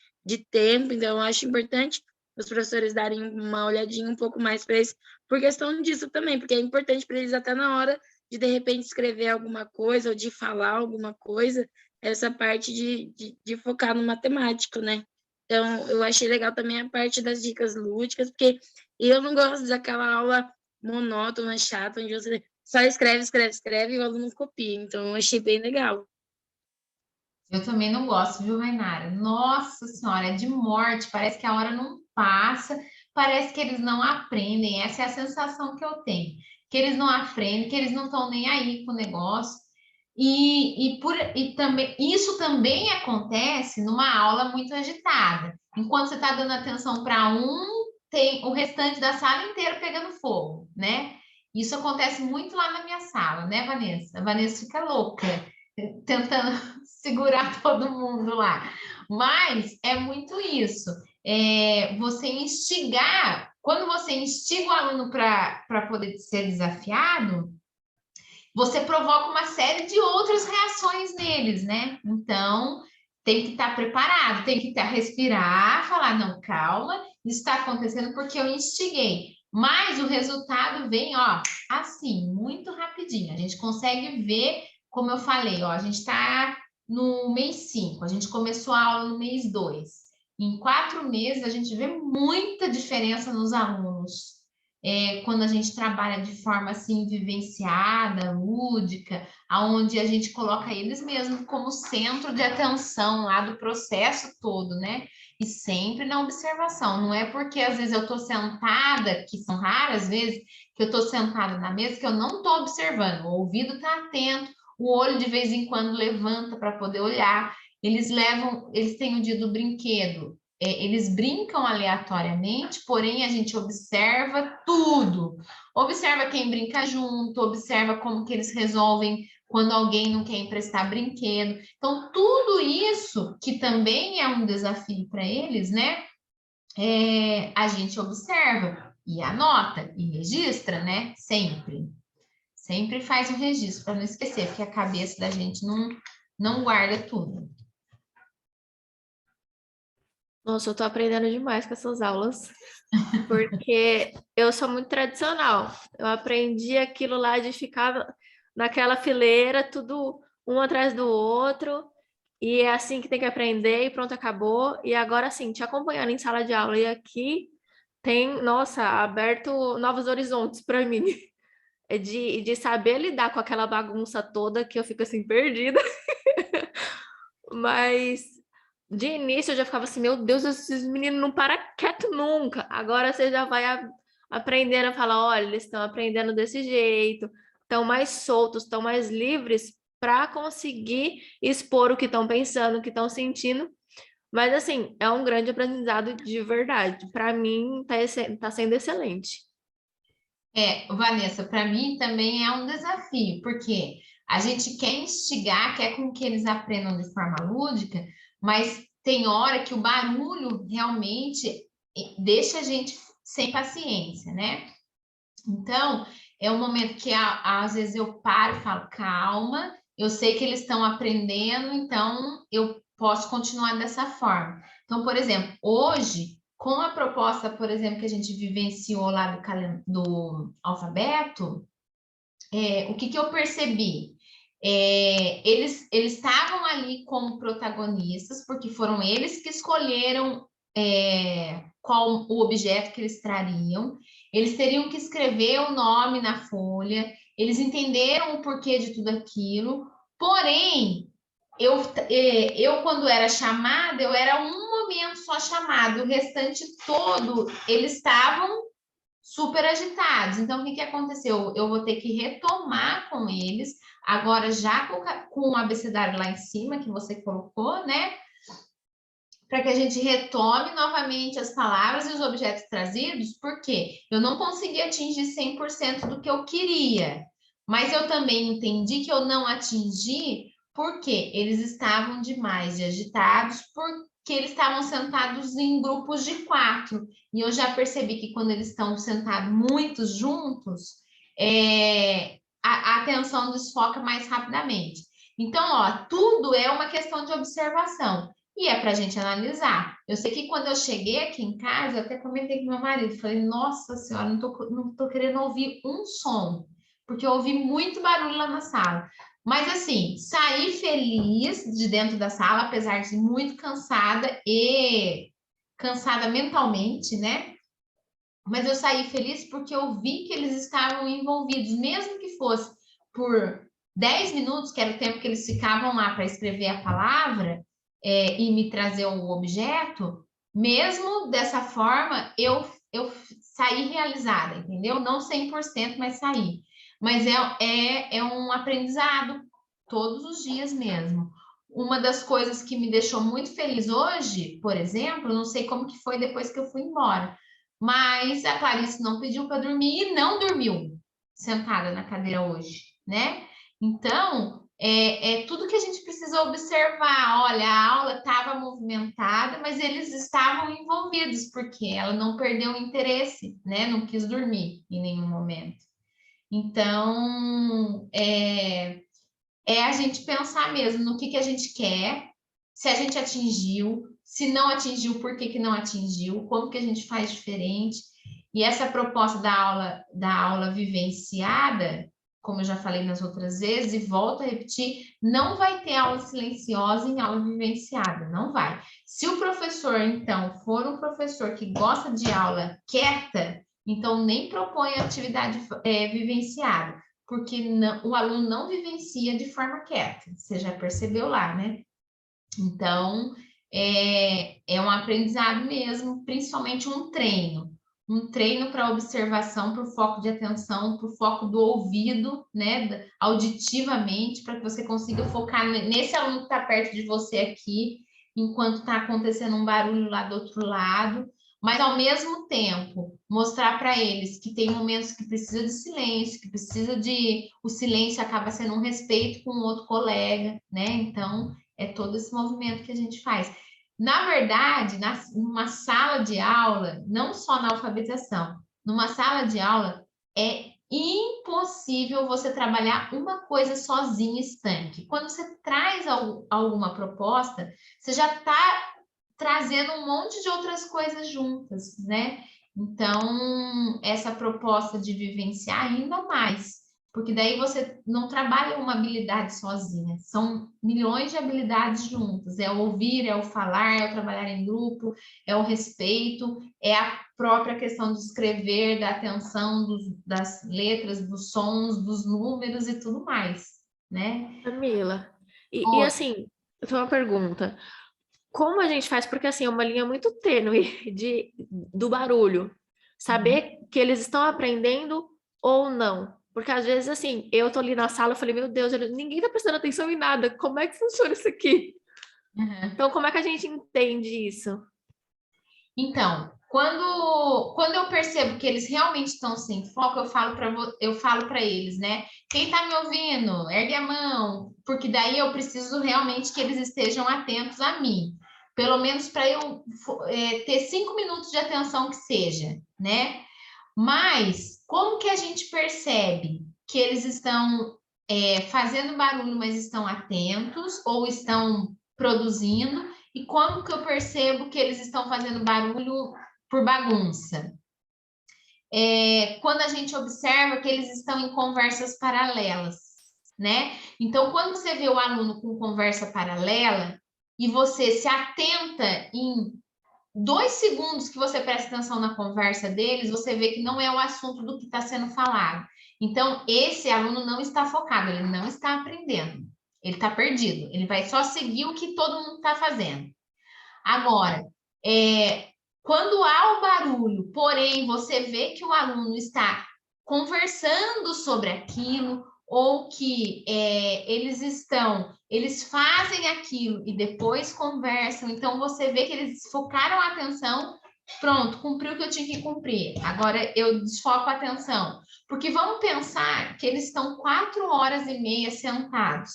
tempo, então eu acho importante os professores darem uma olhadinha um pouco mais para isso, por questão disso também, porque é importante para eles até na hora de repente, escrever alguma coisa ou de falar alguma coisa, essa parte de focar no matemático, né? Então, eu achei legal também a parte das dicas lúdicas, porque eu não gosto daquela aula monótona, chata, onde você só escreve e o aluno copia. Então, eu achei bem legal. Eu também não gosto, viu, Rainara? Nossa Senhora, é de morte, parece que a hora não passa, parece que eles não aprendem, essa é a sensação que eu tenho, que eles não aprendem, que eles não estão nem aí com o negócio, e também, isso também acontece numa aula muito agitada, enquanto você está dando atenção para um, tem o restante da sala inteira pegando fogo, né? Isso acontece muito lá na minha sala, né, Vanessa? A Vanessa fica louca, tentando segurar todo mundo lá. Mas é muito isso. Você instigar, quando você instiga o aluno para poder ser desafiado, você provoca uma série de outras reações neles, né? Então, tem que estar preparado, tem que respirar, falar, não, calma, isso está acontecendo porque eu instiguei. Mas o resultado vem, ó, assim, muito rapidinho. A gente consegue ver, como eu falei, ó, a gente está no mês 5, a gente começou a aula no mês 2. Em 4 meses, a gente vê muita diferença nos alunos. Quando a gente trabalha de forma assim vivenciada, lúdica, aonde a gente coloca eles mesmo como centro de atenção lá do processo todo, né? E sempre na observação. Não é porque às vezes eu estou sentada, que são raras vezes que eu estou sentada na mesa, que eu não estou observando. O ouvido está atento, o olho de vez em quando levanta para poder olhar. eles têm o dia do brinquedo, eles brincam aleatoriamente, porém a gente observa tudo. Observa quem brinca junto, observa como que eles resolvem quando alguém não quer emprestar brinquedo. Então, tudo isso, que também é um desafio para eles, né? A gente observa e anota e registra, né? Sempre. Sempre faz o registro para não esquecer, porque a cabeça da gente não guarda tudo. Nossa, eu tô aprendendo demais com essas aulas, porque eu sou muito tradicional. Eu aprendi aquilo lá de ficar naquela fileira, tudo um atrás do outro, e é assim que tem que aprender, e pronto, acabou. E agora sim, te acompanhando em sala de aula, e aqui tem, nossa, aberto novos horizontes para mim. É de saber lidar com aquela bagunça toda que eu fico assim perdida. Mas de início eu já ficava assim, meu Deus, esses meninos não param quieto nunca. Agora você já vai aprendendo a falar, olha, eles estão aprendendo desse jeito, estão mais soltos, estão mais livres para conseguir expor o que estão pensando, o que estão sentindo. Mas assim, é um grande aprendizado de verdade. Para mim, tá sendo excelente. Vanessa, para mim também é um desafio, porque a gente quer instigar, quer com que eles aprendam de forma lúdica, mas tem hora que o barulho realmente deixa a gente sem paciência, né? Então, é um momento que às vezes eu paro e falo, calma, eu sei que eles estão aprendendo, então eu posso continuar dessa forma. Então, por exemplo, hoje, com a proposta, por exemplo, que a gente vivenciou lá do alfabeto, o que eu percebi? Eles estavam ali como protagonistas, porque foram eles que escolheram qual o objeto que eles trariam. Eles teriam que escrever o nome na folha, eles entenderam o porquê de tudo aquilo, porém, eu quando era chamada, eu era um momento só chamada, o restante todo, eles estavam super agitados. Então, o que aconteceu? Eu vou ter que retomar com eles, agora já com o abecedário lá em cima, que você colocou, né? Para que a gente retome novamente as palavras e os objetos trazidos, porque eu não consegui atingir 100% do que eu queria, mas eu também entendi que eu não atingi porque eles estavam demais de agitados, porque eles estavam sentados em grupos de 4, e eu já percebi que quando eles estão sentados muitos juntos, a atenção desfoca mais rapidamente. Então, ó, tudo é uma questão de observação. E é para a gente analisar. Eu sei que quando eu cheguei aqui em casa, eu até comentei com meu marido, falei, nossa senhora, não tô querendo ouvir um som, porque eu ouvi muito barulho lá na sala. Mas assim, saí feliz de dentro da sala, apesar de muito cansada e cansada mentalmente, né? Mas eu saí feliz porque eu vi que eles estavam envolvidos, mesmo que fosse por 10 minutos, que era o tempo que eles ficavam lá para escrever a palavra, e me trazer o objeto, mesmo dessa forma, eu saí realizada, entendeu? Não 100%, mas saí. Mas é um aprendizado todos os dias mesmo. Uma das coisas que me deixou muito feliz hoje, por exemplo, não sei como que foi depois que eu fui embora, mas a Clarice não pediu para dormir e não dormiu sentada na cadeira hoje, né? Então, é tudo que a gente precisa observar. Olha, a aula estava movimentada, mas eles estavam envolvidos, porque ela não perdeu o interesse, né? Não quis dormir em nenhum momento. Então, a gente pensar mesmo no que a gente quer, se a gente atingiu, se não atingiu, por que não atingiu, como que a gente faz diferente. E essa proposta da aula vivenciada, como eu já falei nas outras vezes, e volto a repetir, não vai ter aula silenciosa em aula vivenciada, não vai. Se o professor, então, for um professor que gosta de aula quieta, então nem propõe atividade vivenciada, porque o aluno não vivencia de forma quieta, você já percebeu lá, né? Então, é um aprendizado mesmo, principalmente um treino. um treino para observação, por foco de atenção, por foco do ouvido, né, auditivamente, para que você consiga focar nesse aluno que está perto de você aqui, enquanto está acontecendo um barulho lá do outro lado, mas ao mesmo tempo mostrar para eles que tem momentos que precisa de silêncio, que precisa de... O silêncio acaba sendo um respeito com o outro colega, né? Então, é todo esse movimento que a gente faz. Na verdade, numa sala de aula, não só na alfabetização, numa sala de aula é impossível você trabalhar uma coisa sozinha, estanque. Quando você traz alguma proposta, você já está trazendo um monte de outras coisas juntas, né? Então, essa proposta de vivenciar ainda mais, porque daí você não trabalha uma habilidade sozinha, são milhões de habilidades juntas, é o ouvir, é o falar, é o trabalhar em grupo, é o respeito, é a própria questão de escrever, da atenção das letras, dos sons, dos números e tudo mais, né? Camila, e assim, eu tenho uma pergunta. Como a gente faz? Porque assim, é uma linha muito tênue do barulho. Saber que eles estão aprendendo ou não. Porque às vezes, assim, eu tô ali na sala, eu falei, meu Deus, ninguém tá prestando atenção em nada. Como é que funciona isso aqui? Uhum. Então, como é que a gente entende isso? Então, quando eu percebo que eles realmente estão sem foco, eu falo para eles, né? Quem está me ouvindo, ergue a mão, porque daí eu preciso realmente que eles estejam atentos a mim. Pelo menos para eu ter 5 minutos de atenção que seja, né? Mas como que a gente percebe que eles estão fazendo barulho, mas estão atentos ou estão produzindo? E como que eu percebo que eles estão fazendo barulho por bagunça? Quando a gente observa que eles estão em conversas paralelas, né? Então, quando você vê o aluno com conversa paralela e você se atenta em 2 segundos que você presta atenção na conversa deles, você vê que não é o assunto do que está sendo falado. Então, esse aluno não está focado, ele não está aprendendo, ele está perdido, ele vai só seguir o que todo mundo está fazendo. Agora, quando há o barulho, porém você vê que o aluno está conversando sobre aquilo, ou que eles fazem aquilo e depois conversam, então você vê que eles focaram a atenção, pronto, cumpriu o que eu tinha que cumprir, agora eu desfoco a atenção, porque vamos pensar que eles estão 4h30 sentados.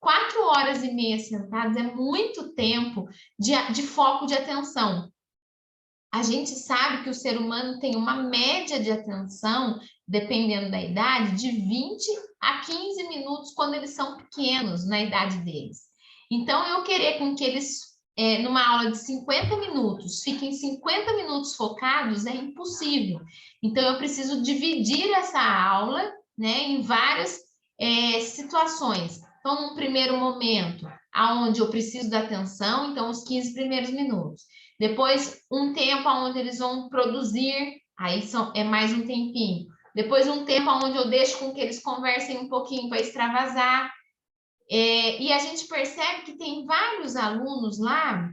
4h30 sentados é muito tempo de foco de atenção. A gente sabe que o ser humano tem uma média de atenção, dependendo da idade, de 20 a 15 minutos quando eles são pequenos, na idade deles. Então, eu querer com que eles, numa aula de 50 minutos, fiquem 50 minutos focados é impossível. Então, eu preciso dividir essa aula, né, em várias situações. Então, num primeiro momento, aonde eu preciso da atenção, então, os 15 primeiros minutos. Depois, um tempo onde eles vão produzir, aí é mais um tempinho. Depois, um tempo onde eu deixo com que eles conversem um pouquinho para extravasar. E a gente percebe que tem vários alunos lá,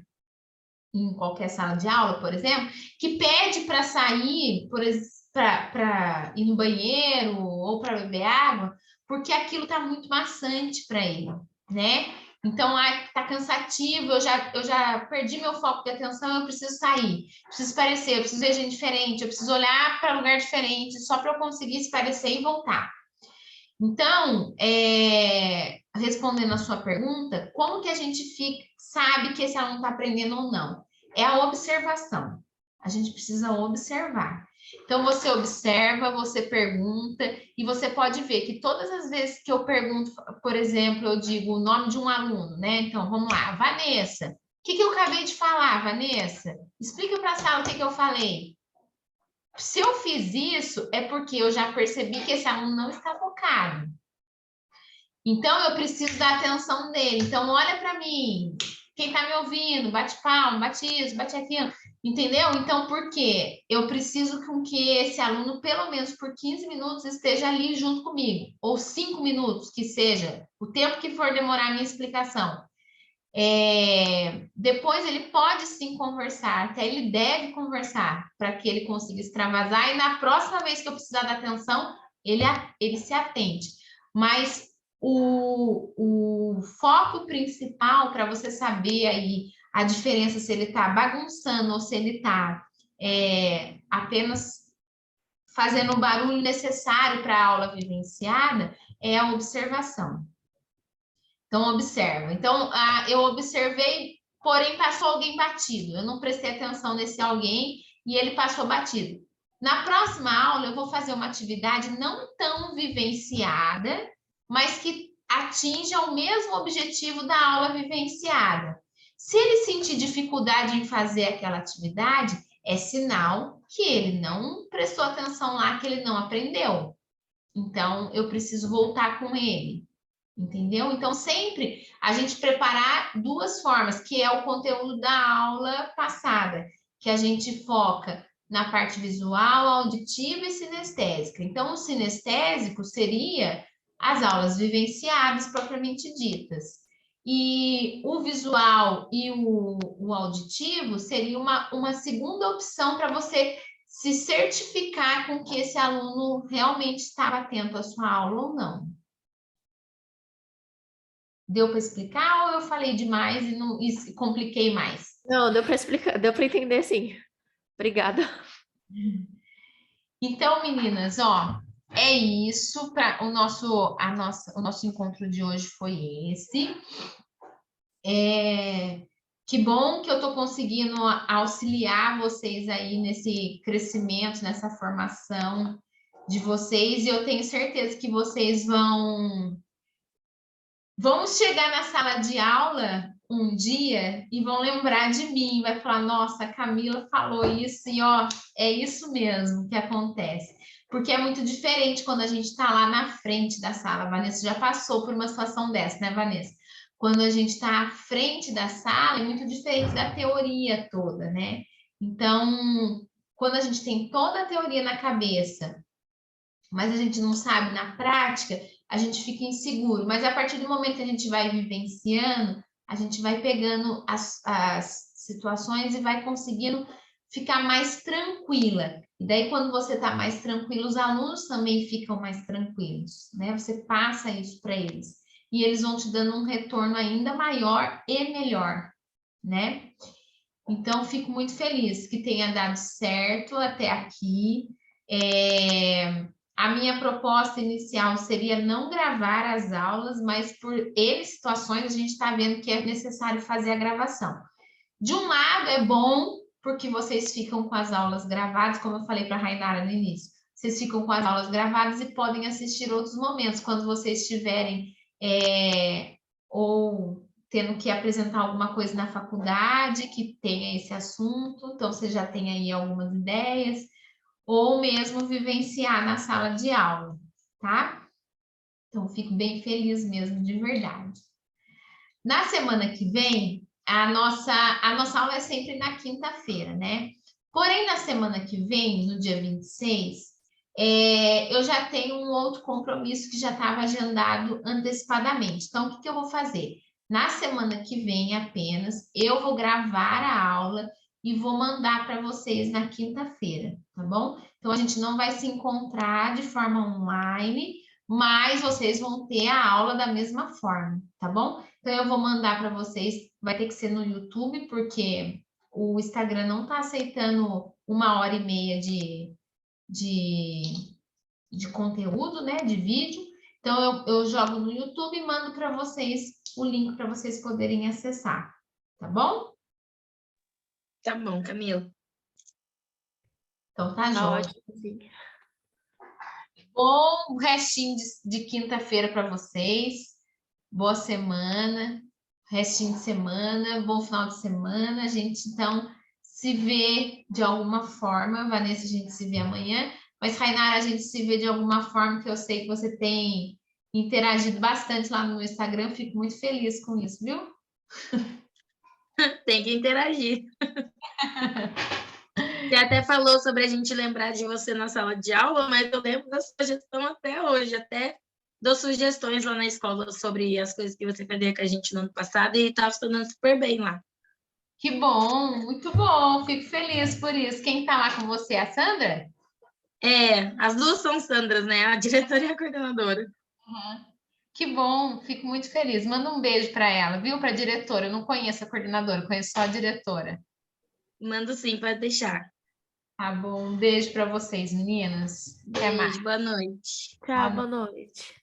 em qualquer sala de aula, por exemplo, que pede para sair, para ir no banheiro ou para beber água, porque aquilo está muito maçante para ele, né? Então, está cansativo, eu já perdi meu foco de atenção, eu preciso sair, preciso esparecer, eu preciso ver gente diferente, eu preciso olhar para lugar diferente, só para eu conseguir esparecer e voltar. Então, respondendo a sua pergunta, como que a gente sabe que esse aluno está aprendendo ou não? É a observação. A gente precisa observar. Então, você observa, você pergunta, e você pode ver que todas as vezes que eu pergunto, por exemplo, eu digo o nome de um aluno, né? Então, vamos lá, Vanessa. O que eu acabei de falar, Vanessa? Explica para a sala o que eu falei. Se eu fiz isso, é porque eu já percebi que esse aluno não está focado. Então, eu preciso da atenção dele. Então, olha para mim. Quem está me ouvindo, bate palma, bate isso, bate aquilo. Entendeu? Então, por quê? Eu preciso com que esse aluno, pelo menos por 15 minutos, esteja ali junto comigo. Ou 5 minutos, que seja. O tempo que for demorar a minha explicação. Depois ele pode sim conversar, até ele deve conversar para que ele consiga extravasar, e na próxima vez que eu precisar da atenção, ele se atende. Mas o foco principal para você saber aí a diferença se ele está bagunçando ou se ele está apenas fazendo o barulho necessário para a aula vivenciada é a observação. Então, observa. Então, eu observei, porém passou alguém batido. Eu não prestei atenção nesse alguém e ele passou batido. Na próxima aula, eu vou fazer uma atividade não tão vivenciada, mas que atinja o mesmo objetivo da aula vivenciada. Se ele sentir dificuldade em fazer aquela atividade, é sinal que ele não prestou atenção lá, que ele não aprendeu. Então, eu preciso voltar com ele. Entendeu? Então, sempre a gente preparar duas formas, que é o conteúdo da aula passada, que a gente foca na parte visual, auditiva e sinestésica. Então, o sinestésico seria as aulas vivenciadas propriamente ditas. E o visual e o auditivo seria uma segunda opção para você se certificar com que esse aluno realmente estava atento à sua aula ou não. Deu para explicar ou eu falei demais e compliquei mais? Não, deu para explicar, deu para entender sim. Obrigada. Então, meninas, ó, é isso. O nosso encontro de hoje foi esse. Que bom que eu estou conseguindo auxiliar vocês aí nesse crescimento, nessa formação de vocês, e eu tenho certeza que vocês vão chegar na sala de aula um dia e vão lembrar de mim, vai falar, nossa, a Camila falou isso e ó, é isso mesmo que acontece. Porque é muito diferente quando a gente está lá na frente da sala. A Vanessa já passou por uma situação dessa, né, Vanessa? Quando a gente está à frente da sala, é muito diferente da teoria toda, né? Então, quando a gente tem toda a teoria na cabeça, mas a gente não sabe na prática, a gente fica inseguro. Mas a partir do momento que a gente vai vivenciando, a gente vai pegando as situações e vai conseguindo ficar mais tranquila. E daí, quando você está mais tranquilo, os alunos também ficam mais tranquilos, né? Você passa isso para eles. E eles vão te dando um retorno ainda maior e melhor, né? Então, fico muito feliz que tenha dado certo até aqui. A minha proposta inicial seria não gravar as aulas, mas por situações a gente está vendo que é necessário fazer a gravação. De um lado é bom, porque vocês ficam com as aulas gravadas, como eu falei para a Rainara no início, vocês ficam com as aulas gravadas e podem assistir outros momentos, quando vocês estiverem ou tendo que apresentar alguma coisa na faculdade que tenha esse assunto, então você já tem aí algumas ideias, ou mesmo vivenciar na sala de aula, tá? Então, fico bem feliz mesmo, de verdade. Na semana que vem, a nossa aula é sempre na quinta-feira, né? Porém, na semana que vem, no dia 26, eu já tenho um outro compromisso que já estava agendado antecipadamente. Então, o que eu vou fazer? Na semana que vem apenas, eu vou gravar a aula e vou mandar para vocês na quinta-feira, tá bom? Então, a gente não vai se encontrar de forma online, mas vocês vão ter a aula da mesma forma, tá bom? Então, eu vou mandar para vocês, vai ter que ser no YouTube, porque o Instagram não está aceitando 1h30 de conteúdo, né, de vídeo. Então, eu jogo no YouTube e mando para vocês o link para vocês poderem acessar, tá bom? Tá bom, Camila. Então, tá jóia. Ótimo, sim. Bom restinho de quinta-feira para vocês. Boa semana, restinho de semana, bom final de semana. A gente, então, se vê de alguma forma. Vanessa, a gente se vê amanhã. Mas, Rainara, a gente se vê de alguma forma, que eu sei que você tem interagido bastante lá no Instagram. Fico muito feliz com isso, viu? Tem que interagir. Você até falou sobre a gente lembrar de você na sala de aula, mas eu lembro da sua gestão até hoje, até dou sugestões lá na escola sobre as coisas que você fazia com a gente no ano passado e tá funcionando super bem lá. Que bom, muito bom. Fico feliz por isso. Quem está lá com você é a Sandra? As duas são Sandras, né? A diretora e a coordenadora. Uhum. Que bom, fico muito feliz. Manda um beijo para ela, viu? Para a diretora. Eu não conheço a coordenadora, conheço só a diretora. Mando sim, pode deixar. Tá bom, um beijo para vocês, meninas. Até mais. Beijo, boa noite. Tchau, boa noite.